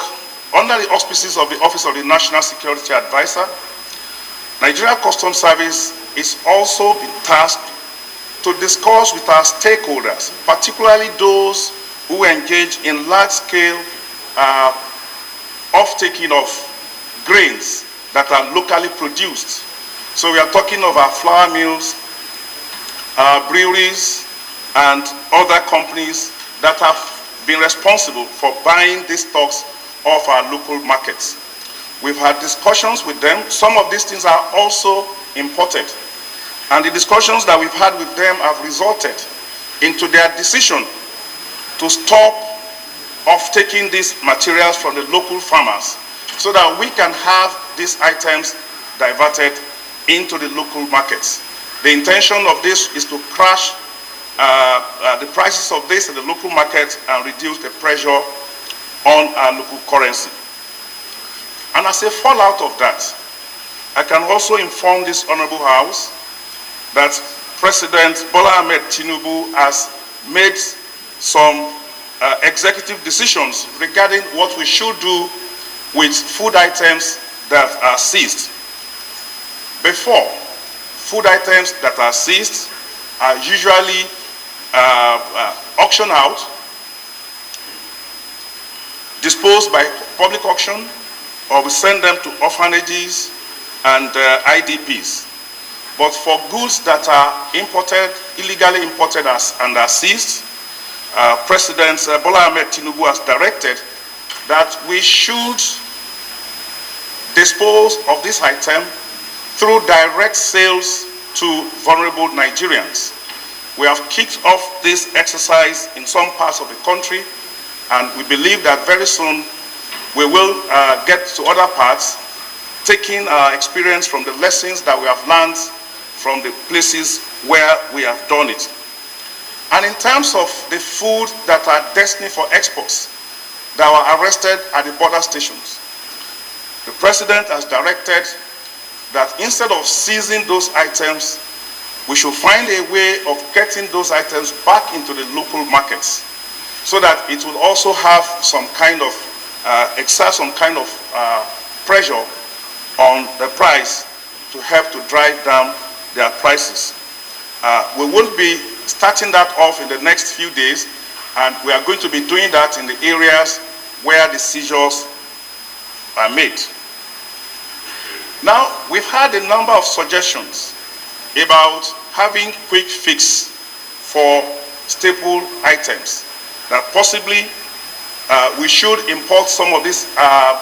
under the auspices of the Office of the National Security Advisor, Nigeria Customs Service is also been tasked to discuss with our stakeholders, particularly those who engage in large-scale off-taking of grains that are locally produced. So we are talking of our flour mills, breweries, and other companies that have been responsible for buying these stocks off our local markets. We've had discussions with them. Some of these things are also imported. And the discussions that we've had with them have resulted into their decision to stop off-taking these materials from the local farmers so that we can have these items diverted into the local markets. The intention of this is to crash the prices of this in the local market and reduce the pressure on our local currency. And as a fallout of that, I can also inform this Honorable House that President Bola Ahmed Tinubu has made some executive decisions regarding what we should do with food items that are seized. Before, food items that are seized are usually auctioned out, disposed by public auction, or we send them to orphanages and IDPs. But for goods that are imported, illegally imported and are seized, President Bola Ahmed Tinubu has directed that we should dispose of this item through direct sales to vulnerable Nigerians. We have kicked off this exercise in some parts of the country, and we believe that very soon we will get to other parts, taking our experience from the lessons that we have learned from the places where we have done it. And in terms of the food that are destined for exports that were arrested at the border stations, the President has directed that instead of seizing those items, we should find a way of getting those items back into the local markets so that it will also have some kind of, exert some kind of pressure on the price to help to drive down their prices. We will be starting that off in the next few days, and we are going to be doing that in the areas where the seizures are made. Now, we've had a number of suggestions about having quick fix for staple items, that possibly we should import some of these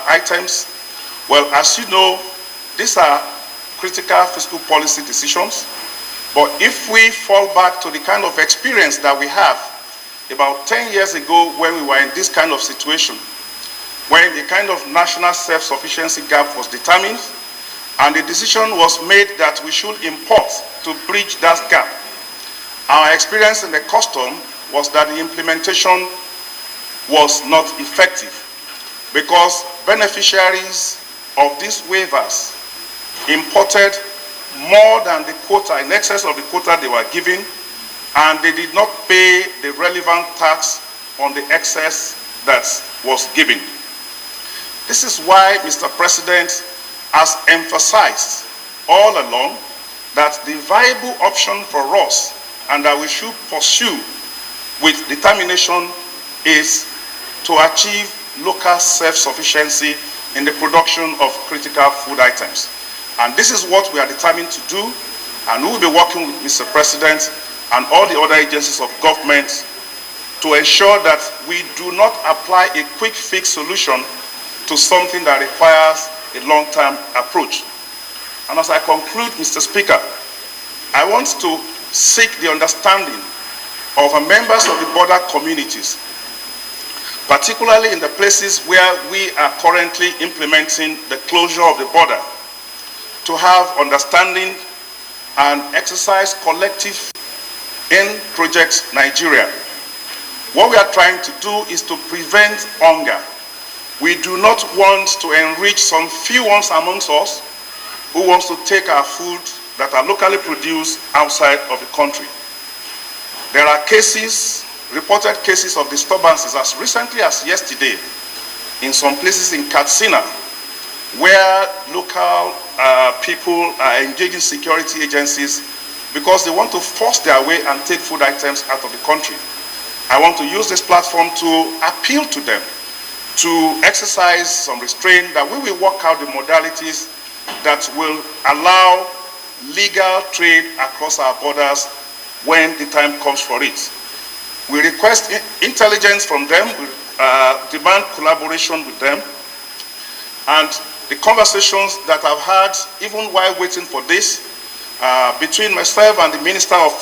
items. Well, as you know, these are critical fiscal policy decisions, but if we fall back to the kind of experience that we have about 10 years ago when we were in this kind of situation, when the kind of national self-sufficiency gap was determined, and the decision was made that we should import to bridge that gap, our experience in the custom was that the implementation was not effective because beneficiaries of these waivers imported more than the quota, in excess of the quota they were given, and they did not pay the relevant tax on the excess that was given. This is why Mr. President has emphasized all along that the viable option for us and that we should pursue with determination is to achieve local self-sufficiency in the production of critical food items. And this is what we are determined to do, and we will be working with Mr. President and all the other agencies of government to ensure that we do not apply a quick fix solution to something that requires a long-term approach. And as I conclude, Mr. Speaker, I want to seek the understanding of members of the border communities, particularly in the places where we are currently implementing the closure of the border, to have understanding and exercise collective in Project Nigeria. What we are trying to do is to prevent hunger. We do not want to enrich some few ones amongst us who wants to take our food that are locally produced outside of the country. There are cases, reported cases of disturbances as recently as yesterday in some places in Katsina, where local people are engaging security agencies because they want to force their way and take food items out of the country. I want to use this platform to appeal to them to exercise some restraint, that we will work out the modalities that will allow legal trade across our borders when the time comes for it. We request intelligence from them, we demand collaboration with them, and the conversations that I've had, even while waiting for this, between myself and the Minister of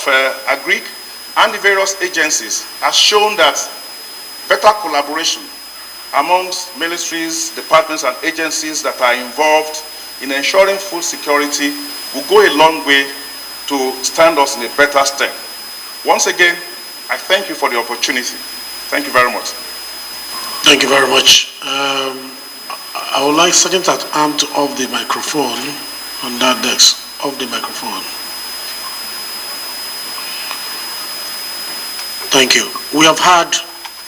Agric and the various agencies has shown that better collaboration amongst ministries, departments, and agencies that are involved in ensuring food security will go a long way to stand us in a better stead. Once again, I thank you for the opportunity. Thank you very much. Thank you very much. I would like Sergeant at Arm to off the microphone on that desk. Off the microphone. Thank you. We have had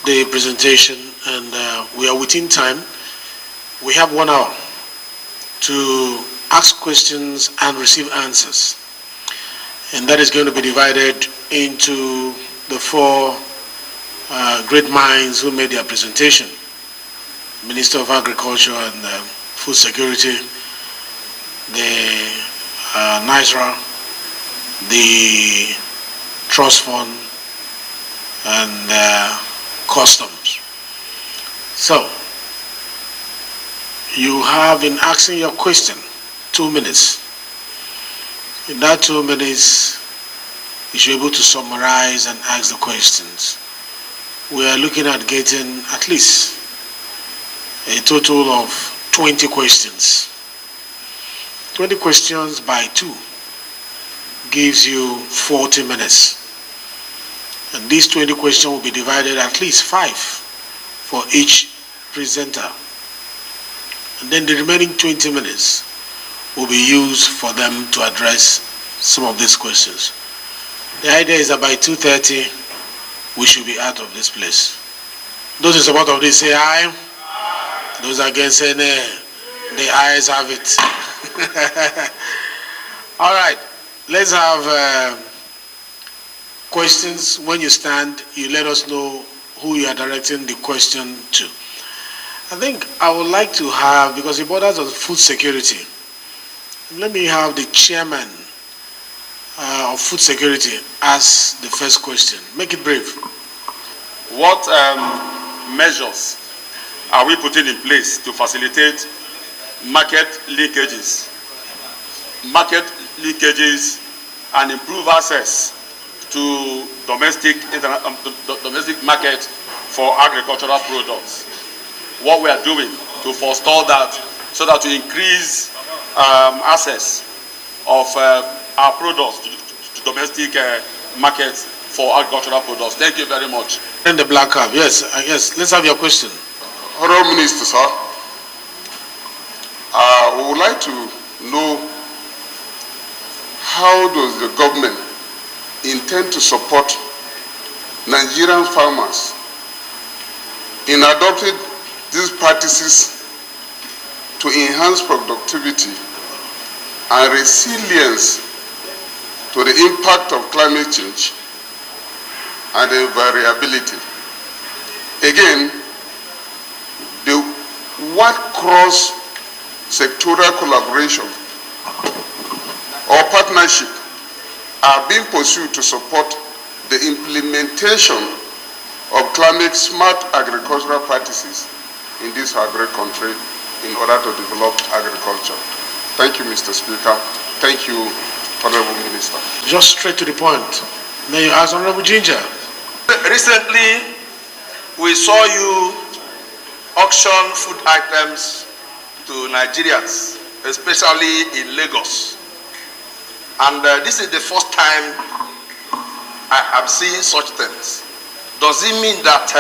the presentation and we are within time. We have 1 hour to ask questions and receive answers. And that is going to be divided into the 4 great minds who made their presentation. Minister of Agriculture and Food Security, the NISRA, the Trust Fund, and Customs. So, you have in asking your question 2 minutes. In that 2 minutes, you should be able to summarize and ask the questions. We are looking at getting at least a total of 20 questions. 20 questions by 2 gives you 40 minutes. And these 20 questions will be divided at least 5 for each presenter. And then the remaining 20 minutes will be used for them to address some of these questions. The idea is that by 2:30, we should be out of this place. Those in support of this say aye. Those against say nay. The ayes have it. All right, let's have questions. When you stand, you let us know who you are directing the question to. I think I would like to have, because it borders on food security, let me have the chairman of food security ask the first question. Make it brief. What measures are we putting in place to facilitate market leakages and improve access to domestic market for agricultural products? What we are doing to forestall that, so that we increase access of our products to domestic markets for agricultural products. Thank you very much. And the black cap, yes, yes. Let's have your question. Honorable Minister, sir, we would like to know, how does the government intend to support Nigerian farmers in adopting these practices to enhance productivity and resilience to the impact of climate change and the variability? Again, what cross-sectoral collaboration or partnership are being pursued to support the implementation of climate-smart agricultural practices in this agri country in order to develop agriculture? Thank you, Mr. Speaker. Thank you, Honorable Minister. Just straight to the point. May you ask Honorable Ginger. Recently, we saw you auction food items to Nigerians, especially in Lagos. And this is the first time I have seen such things. Does it mean that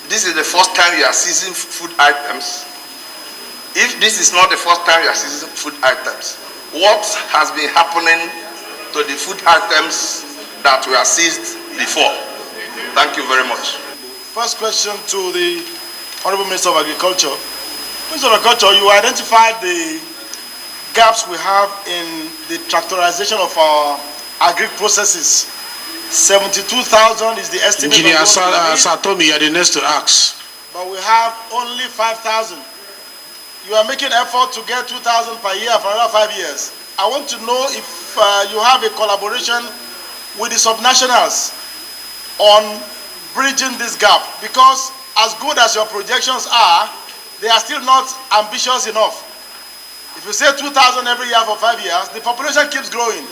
this is the first time you are seizing food items? If this is not the first time you are seizing food items, what has been happening to the food items that were seized before? Thank you very much. First question to the Honorable Minister of Agriculture. Minister of Agriculture, you identified the gaps we have in the tractorization of our agri processes. 72,000 is the estimate. Engineer Satomi, you are the next to ask. But we have only 5,000. You are making effort to get 2,000 per year for another 5 years. I want to know if you have a collaboration with the subnationals on bridging this gap, because as good as your projections are, they are still not ambitious enough. If you say 2,000 every year for 5 years, the population keeps growing.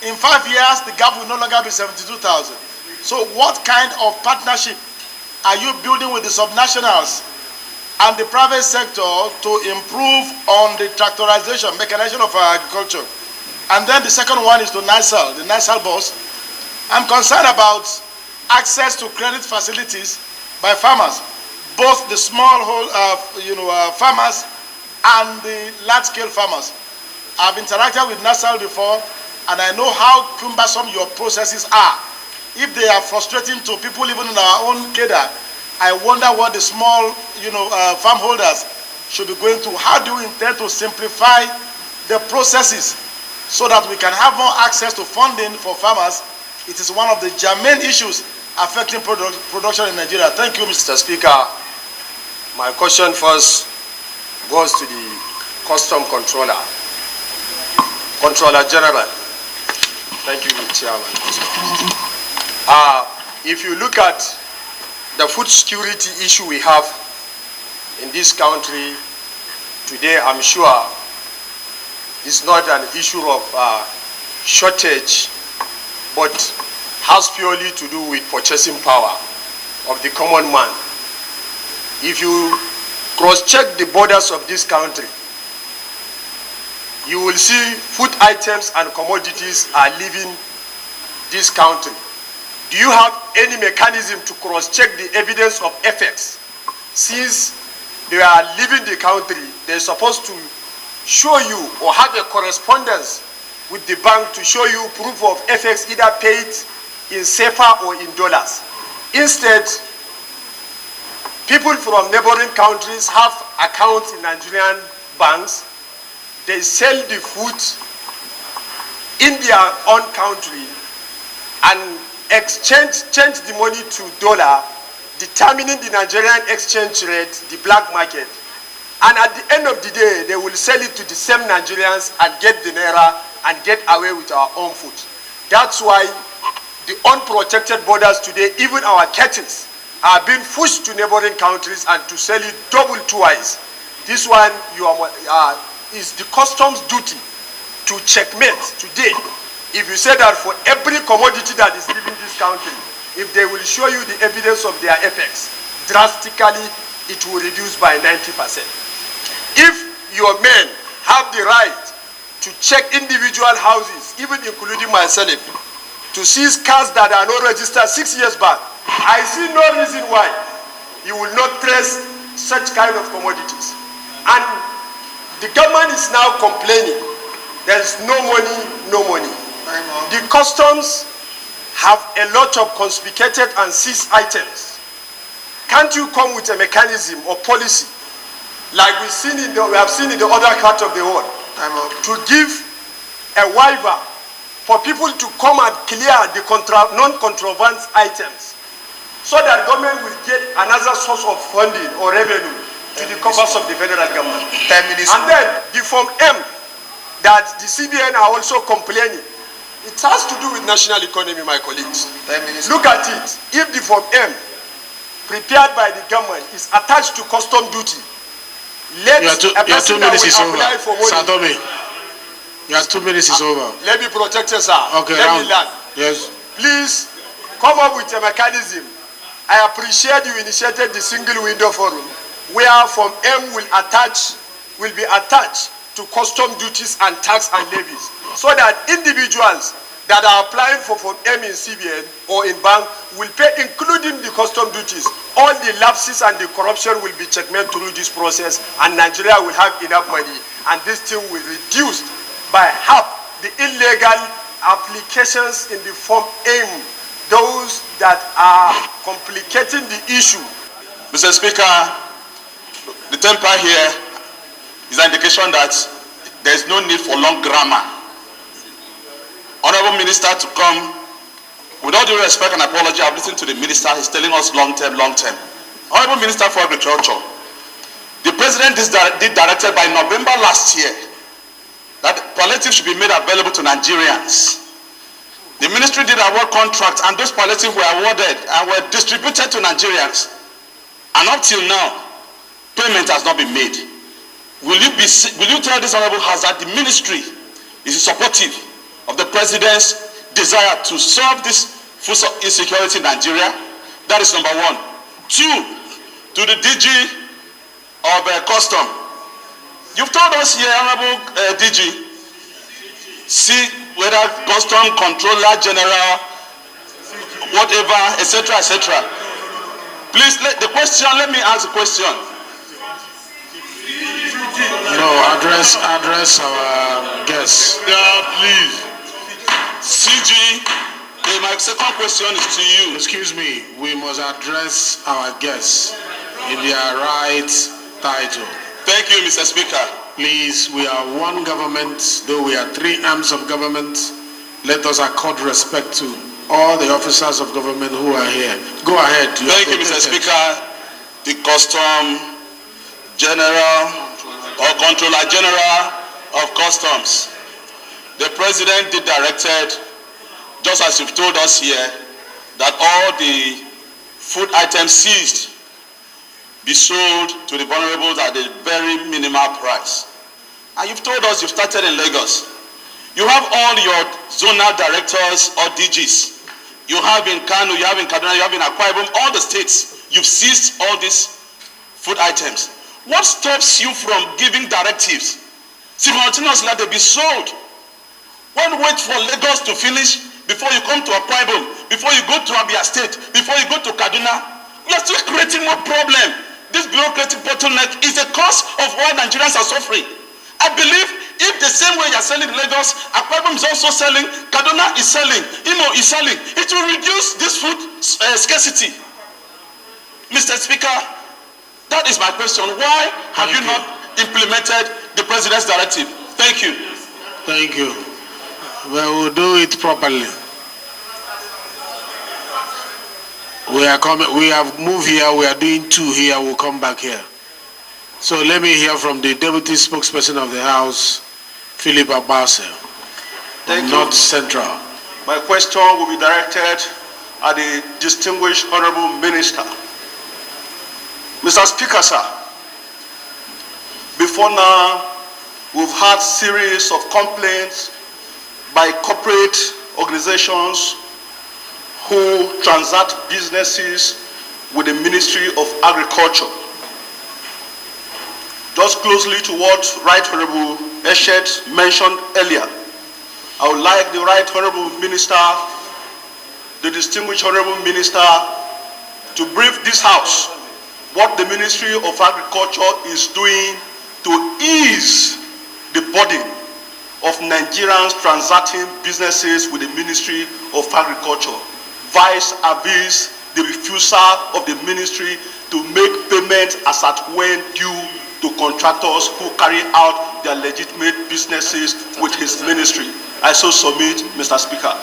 In 5 years, the gap will no longer be 72,000. So what kind of partnership are you building with the subnationals and the private sector to improve on the tractorization, mechanization of our agriculture? And then the second one is to NISAL, the NISAL boss. I'm concerned about access to credit facilities by farmers, both the small farmers and the large-scale farmers. I've interacted with NISAL before, and I know how cumbersome your processes are. if they are frustrating to people even in our own cadre, I wonder what the small, farm holders should be going through. How do you intend to simplify the processes so that we can have more access to funding for farmers? It is one of the germane issues affecting production in Nigeria. Thank you, Mr. Speaker. My question first goes to the Custom Controller General. Thank you, Chairman. If you look at the food security issue we have in this country today, I'm sure it's not an issue of shortage, but has purely to do with purchasing power of the common man. If you cross-check the borders of this country, you will see food items and commodities are leaving this country. Do you have any mechanism to cross-check the evidence of effects? Since they are leaving the country, they're supposed to show you or have a correspondence with the bank to show you proof of effects either paid in CFA or in dollars. Instead, people from neighboring countries have accounts in Nigerian banks. They sell the food in their own country and change the money to dollar, determining the Nigerian exchange rate, the black market. And at the end of the day, they will sell it to the same Nigerians and get the naira and get away with our own food. That's why the unprotected borders today, even our kettles, are being pushed to neighboring countries and to sell it double twice. This one is the customs duty to checkmate today. If you say that for every commodity that is leaving this country, if they will show you the evidence of their effects, drastically it will reduce by 90%. If your men have the right to check individual houses, even including myself, to seize cars that are not registered 6 years back, I see no reason why you will not trace such kind of commodities. And the government is now complaining there's no money, no money. The customs have a lot of confiscated and seized items. Can't you come with a mechanism or policy like we have seen in the other part of the world to give a waiver for people to come and clear the non-contraband items so that government will get another source of funding or revenue to the coffers of the federal government. And then the Form M that the CBN are also complaining, it has to do with national economy, my colleagues. Look at it. If the Form M prepared by the government is attached to custom duty, let a person that will apply for money. Sadome, your 2 minutes is over. Let me protect you, sir. Okay, let me land. Yes. Please come up with a mechanism. I appreciate you initiated the single window forum where Form M will be attached to custom duties and tax and levies, so that individuals that are applying for Form M in CBN or in bank will pay, including the custom duties. All the lapses and the corruption will be checkmate through this process, and Nigeria will have enough money, and this thing will reduce by half the illegal applications in the Form M, those that are complicating the issue. Mr. Speaker, the temper here is an indication that there is no need for long grammar. Honorable Minister to come, with all due respect and apology, I've listened to the Minister, he's telling us long term. Honorable Minister for Agriculture, the President did directed by November last year that palliatives should be made available to Nigerians. The ministry did award contracts and those palliatives were awarded and were distributed to Nigerians. And up till now, payment has not been made. Will you tell this Honorable House that the ministry is supportive of the President's desire to solve this food insecurity in Nigeria? That is number one. Two, to the DG of Custom. You've told us here, Honorable DG, see whether Custom Controller General, whatever, etc., etc. Please, let me ask the question. No, address our guests. Yeah, please. CG My second question is to you. Excuse me, we must address our guests in their right title. Thank you, Mr. Speaker. Please, we are one government, though we are three arms of government. Let us accord respect to all the officers of government who are here. Go ahead. Thank you, Mr. Speaker. The Custom General or Controller General of Customs. The President did directed, just as you've told us here, that all the food items seized be sold to the vulnerables at a very minimal price. And you've told us you've started in Lagos. You have all your zonal directors or DGs. You have in Kano, you have in Kaduna, you have in Akwa Ibom, all the states. You've seized all these food items. What stops you from giving directives simultaneously that they be sold? One wait for Lagos to finish before you come to Akwa Ibom, before you go to Abia State, before you go to Kaduna. You are still creating more problem. This bureaucratic bottleneck is the cause of why Nigerians are suffering. I believe if the same way you are selling in Lagos, Akwa Ibom is also selling, Kaduna is selling, Imo is selling, it will reduce this food scarcity. Mr. Speaker, that is my question. Why have you not implemented the President's directive? Thank you. Thank you. Well, we'll do it properly. We are coming. We have moved here. We are doing two here. We'll come back here. So let me hear from the Deputy Spokesperson of the House, Philip Abase, North Central. My question will be directed at the distinguished Honorable Minister. Mr. Speaker, sir, before now, we've had series of complaints by corporate organizations who transact businesses with the Ministry of Agriculture. Just closely to what Right Honorable Eshet mentioned earlier, I would like the Right Honorable Minister, the distinguished Honorable Minister, to brief this House what the Ministry of Agriculture is doing to ease the burden of Nigerians transacting businesses with the Ministry of Agriculture, vis-a-vis the refusal of the ministry to make payments as at when due to contractors who carry out their legitimate businesses with his ministry. I so submit, Mr. Speaker.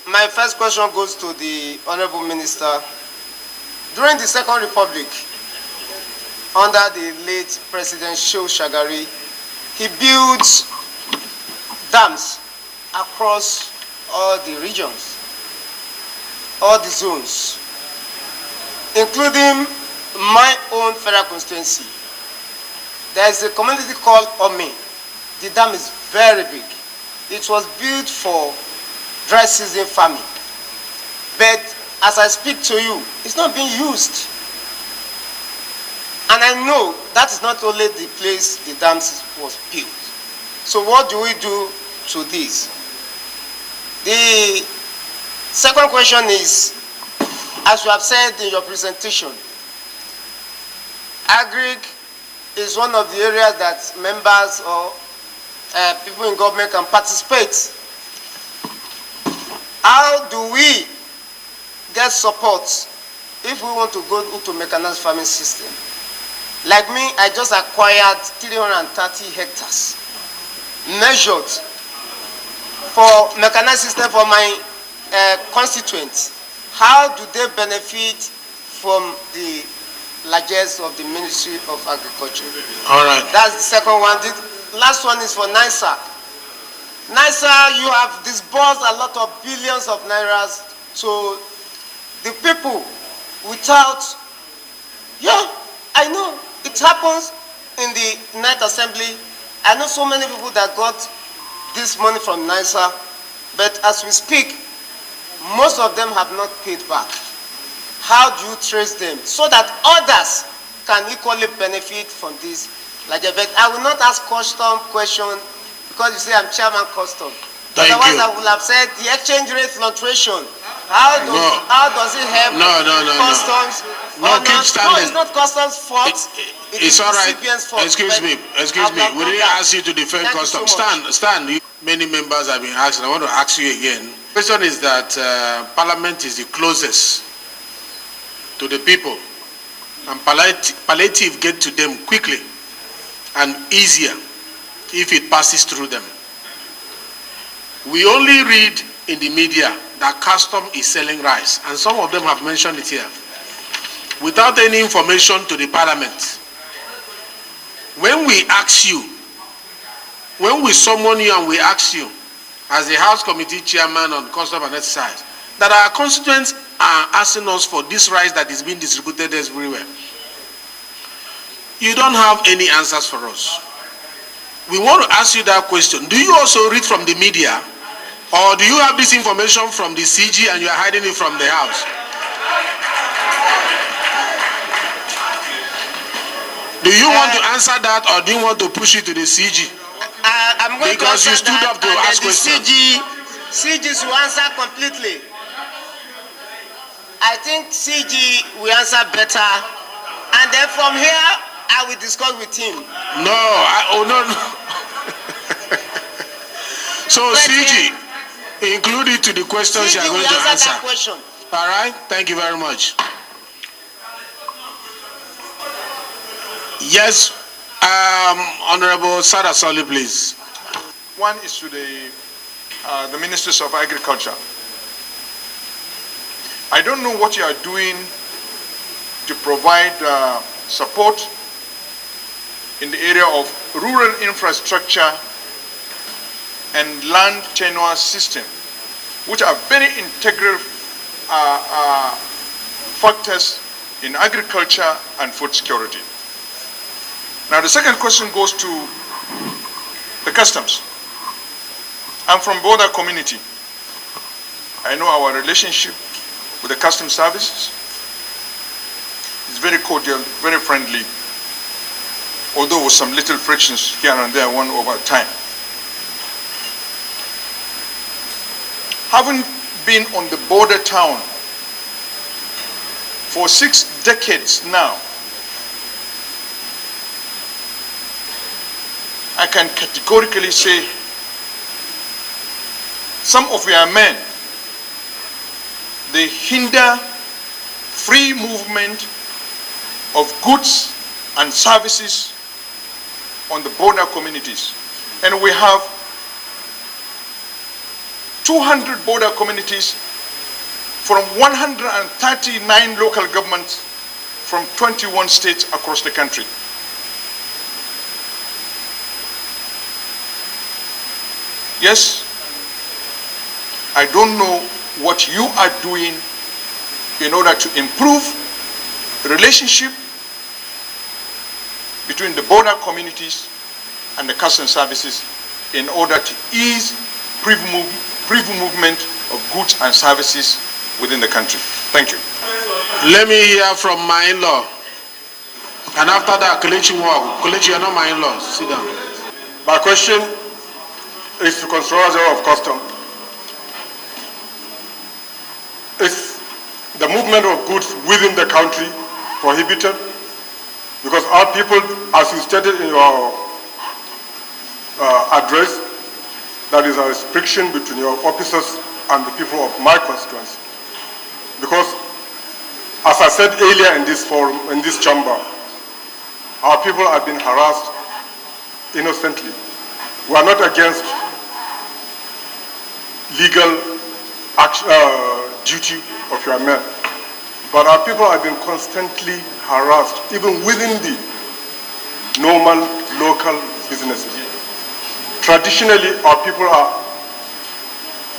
My first question goes to the Honorable Minister. During the Second Republic, under the late President Shehu Shagari, he built dams across all the regions, all the zones, including my own federal constituency. There is a community called Ome. The dam is very big. It was built for dry season farming. But as I speak to you, it's not being used. And I know that is not only the place the dam was built. So what do we do to this? The second question is, as you have said in your presentation, Agric is one of the areas that members or people in government can participate. How do we get support if we want to go into mechanized farming system? Like me, I just acquired 330 hectares, measured for mechanized system for my constituents. How do they benefit from the largesse of the Ministry of Agriculture? All right. That's the second one. The last one is for NISA. NISA, you have disbursed a lot of billions of nairas to the people without, yeah, I know. It happens in the Night Assembly. I know so many people that got this money from NISA, but as we speak, most of them have not paid back. How do you trace them so that others can equally benefit from this? But I will not ask custom question because you say I'm chairman custom. Otherwise, I would have said the exchange rate fluctuation. How does it help customs? No, keep standing. No, it's not customs' fault. It's all right. Excuse me. We didn't ask you to defend customs. Stand. many members have been asked, and I want to ask you again. The question is that Parliament is the closest to the people, and palliative get to them quickly and easier if it passes through them. We only read in the media that custom is selling rice, and some of them have mentioned it here, without any information to the Parliament. When we ask you, when we summon you and we ask you, as the House Committee Chairman on Custom and Excise, that our constituents are asking us for this rice that is being distributed everywhere, you don't have any answers for us. We want to ask you that question. Do you also read from the media, or do you have this information from the CG and you are hiding it from the House? Do you want to answer that, or do you want to push it to the CG? I'm going because to you stood that, up to ask questions. CG will answer completely. I think CG will answer better, and then from here I will discuss with him. No, no. So but CG, include it to the questions you are going to answer. That question. All right, thank you very much. Yes, Honorable Sada Soli, please. One is to the Ministers of Agriculture. I don't know what you are doing to provide support in the area of rural infrastructure and land tenure system, which are very integral factors in agriculture and food security. Now the second question goes to the customs. I'm from border community. I know our relationship with the customs services is very cordial, very friendly, although with some little frictions here and there, one over time. Having been on the border town for 6 decades now, I can categorically say some of your men, they hinder free movement of goods and services on the border communities. And we have 200 border communities from 139 local governments from 21 states across the country. Yes, I don't know what you are doing in order to improve the relationship between the border communities and the customs services in order to ease free movement of goods and services within the country. Thank you. Let me hear from my in-law. And after that, Kelechi walk. Kelechi, you're not my in-law. Sit down. My question is to Controller General of Custom. Is the movement of goods within the country prohibited? Because our people, as you stated in your address, that is a restriction between your officers and the people of my constituency. Because, as I said earlier in this forum, in this chamber, our people have been harassed innocently. We are not against legal duty of your men, but our people have been constantly harassed, even within the normal local businesses. Traditionally, our people are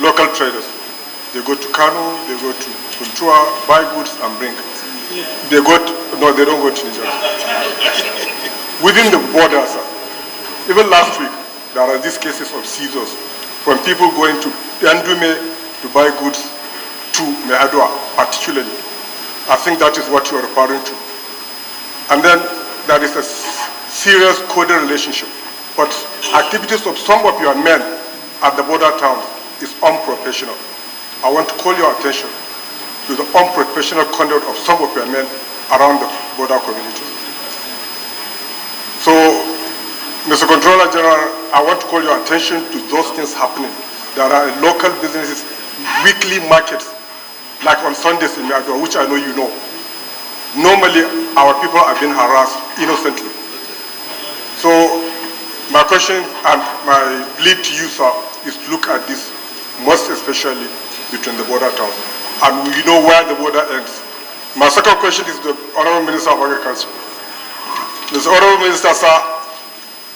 local traders. They go to Kano, they go to Kuntua, buy goods and bring. They don't go to Nigeria. Within the borders, even last week, there are these cases of seizures when people go into Yandume to buy goods to Mehadwa, particularly. I think that is what you are referring to. And then there is a serious coded relationship. But activities of some of your men at the border towns is unprofessional. I want to call your attention to the unprofessional conduct of some of your men around the border communities. So Mr. Controller General, I want to call your attention to those things happening. There are local businesses, weekly markets, like on Sundays in Yadua, which I know you know. Normally, our people are being harassed innocently. So, my question and my plea to you, sir, is to look at this, most especially between the border towns. And we know where the border ends. My second question is the Honorable Minister of Agriculture. Mr. Honorable Minister, sir,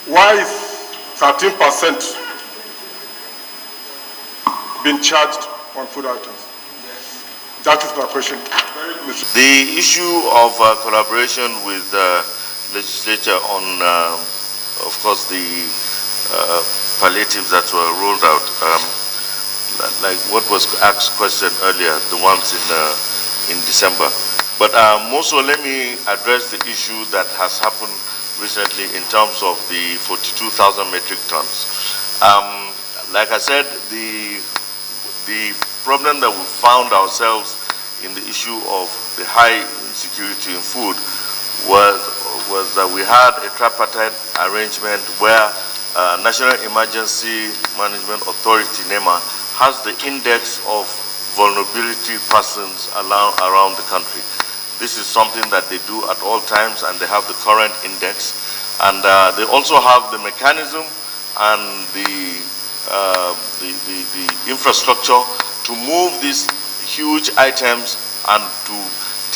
why is 13% being charged on food items? That is my question. The issue of collaboration with the legislature on, of course, the palliatives that were rolled out, like what was asked question earlier, the ones in December. But more so, let me address the issue that has happened recently in terms of the 42,000 metric tons. Like I said, the problem that we found ourselves in the issue of the high insecurity in food was that we had a tripartite arrangement where National Emergency Management Authority, NEMA, has the index of vulnerability persons around the country. This is something that they do at all times, and they have the current index. And they also have the mechanism and the infrastructure to move these huge items and to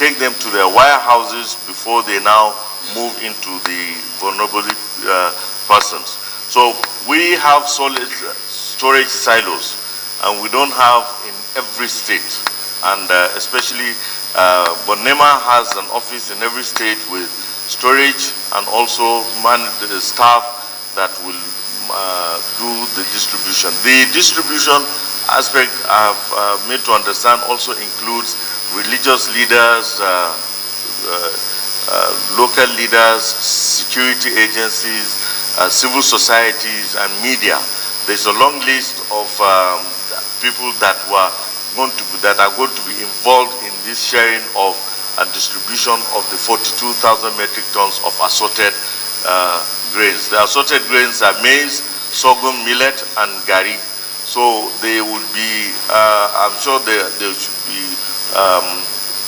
take them to their warehouses before they now move into the vulnerable persons. So we have solid storage silos, and we don't have in every state. And especially, NEMA has an office in every state with storage and also the staff that will do the distribution. The distribution aspect I've made to understand also includes religious leaders, local leaders, security agencies, civil societies, and media. There's a long list of people that are going to be involved in this sharing of and distribution of the 42,000 metric tons of assorted grains. The assorted grains are maize, sorghum, millet, and gari. So they will be, I'm sure they should be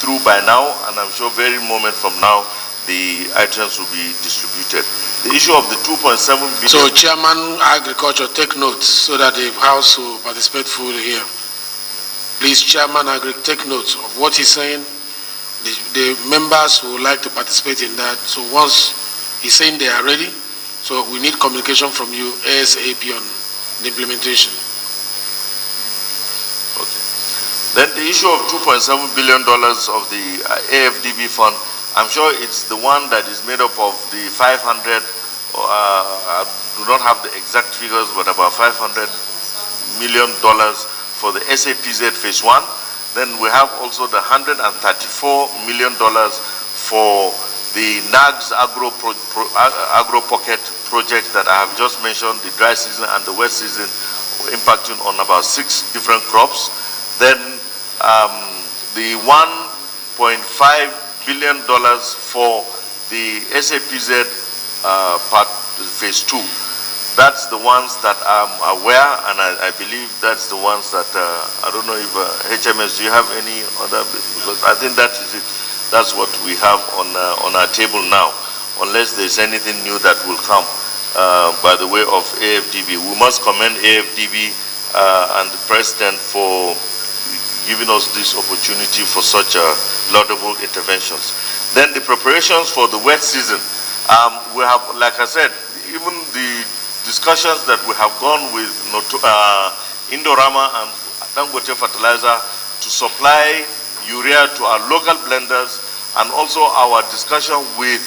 through by now, and I'm sure very moment from now, the items will be distributed. The issue of the 2.7 billion. So Chairman Agriculture, take notes so that the House will participate fully here. Please, Chairman Agri, take notes of what he's saying. The members who would like to participate in that. So once he's saying they are ready, so we need communication from you ASAP on the implementation. Okay. Then the issue of $2.7 billion of the AFDB fund, I'm sure it's the one that is made up of the 500, I do not have the exact figures, but about $500 million for the SAPZ phase 1. Then we have also the $134 million for the NAG's agro pocket project that I have just mentioned, the dry season and the wet season, impacting on about 6 different crops. Then the $1.5 billion for the SAPZ part phase 2. That's the ones that I'm aware, and I believe that's the ones that, I don't know if HMS, do you have any other, because I think that is it. That's what we have on our table now, unless there's anything new that will come by the way of AFDB. We must commend AFDB and the President for giving us this opportunity for such laudable interventions. Then the preparations for the wet season. We have, like I said, even the discussions that we have gone with Indorama and Dangote Fertilizer to supply urea to our local blenders, and also our discussion with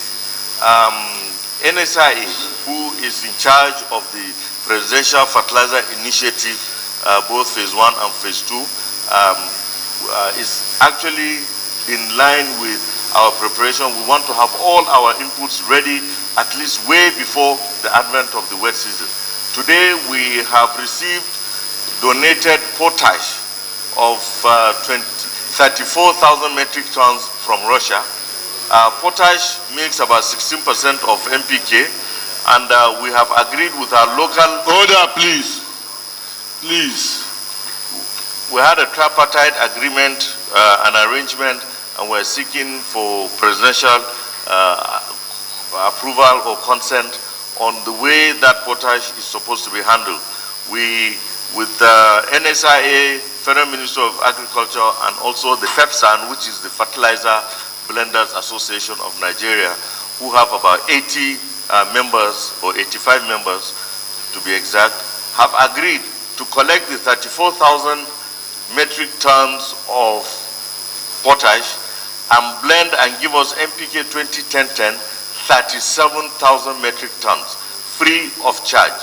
NSIA, who is in charge of the Presidential Fertilizer Initiative, both phase 1 and phase 2, is actually in line with our preparation. We want to have all our inputs ready at least way before the advent of the wet season. Today we have received donated potash of 34,000 metric tons from Russia. Potash makes about 16% of NPK, and we have agreed with our local... Order, please. Please. We had a tripartite agreement, an arrangement, and we're seeking for presidential approval or consent on the way that potash is supposed to be handled. We, with NSIA, Federal Ministry of Agriculture, and also the FEPSAN, which is the Fertilizer Blenders Association of Nigeria, who have about 80 members, or 85 members to be exact, have agreed to collect the 34,000 metric tons of potash and blend and give us NPK 2010-10, 37,000 metric tons, free of charge.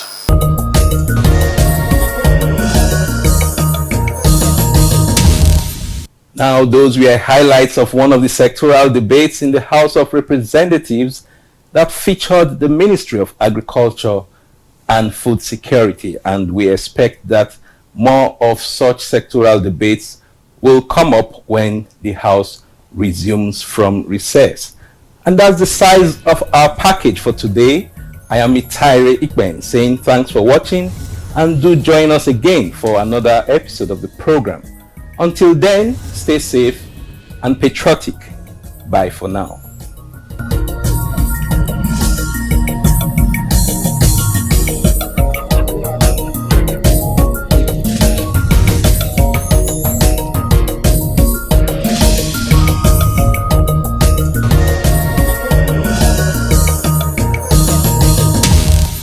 Now, those were highlights of one of the sectoral debates in the House of Representatives that featured the Ministry of Agriculture and Food Security, and we expect that more of such sectoral debates will come up when the House resumes from recess. And that's the size of our package for today. I am Mitaire Ikben saying thanks for watching, and do join us again for another episode of the program. Until then, stay safe and patriotic. Bye for now.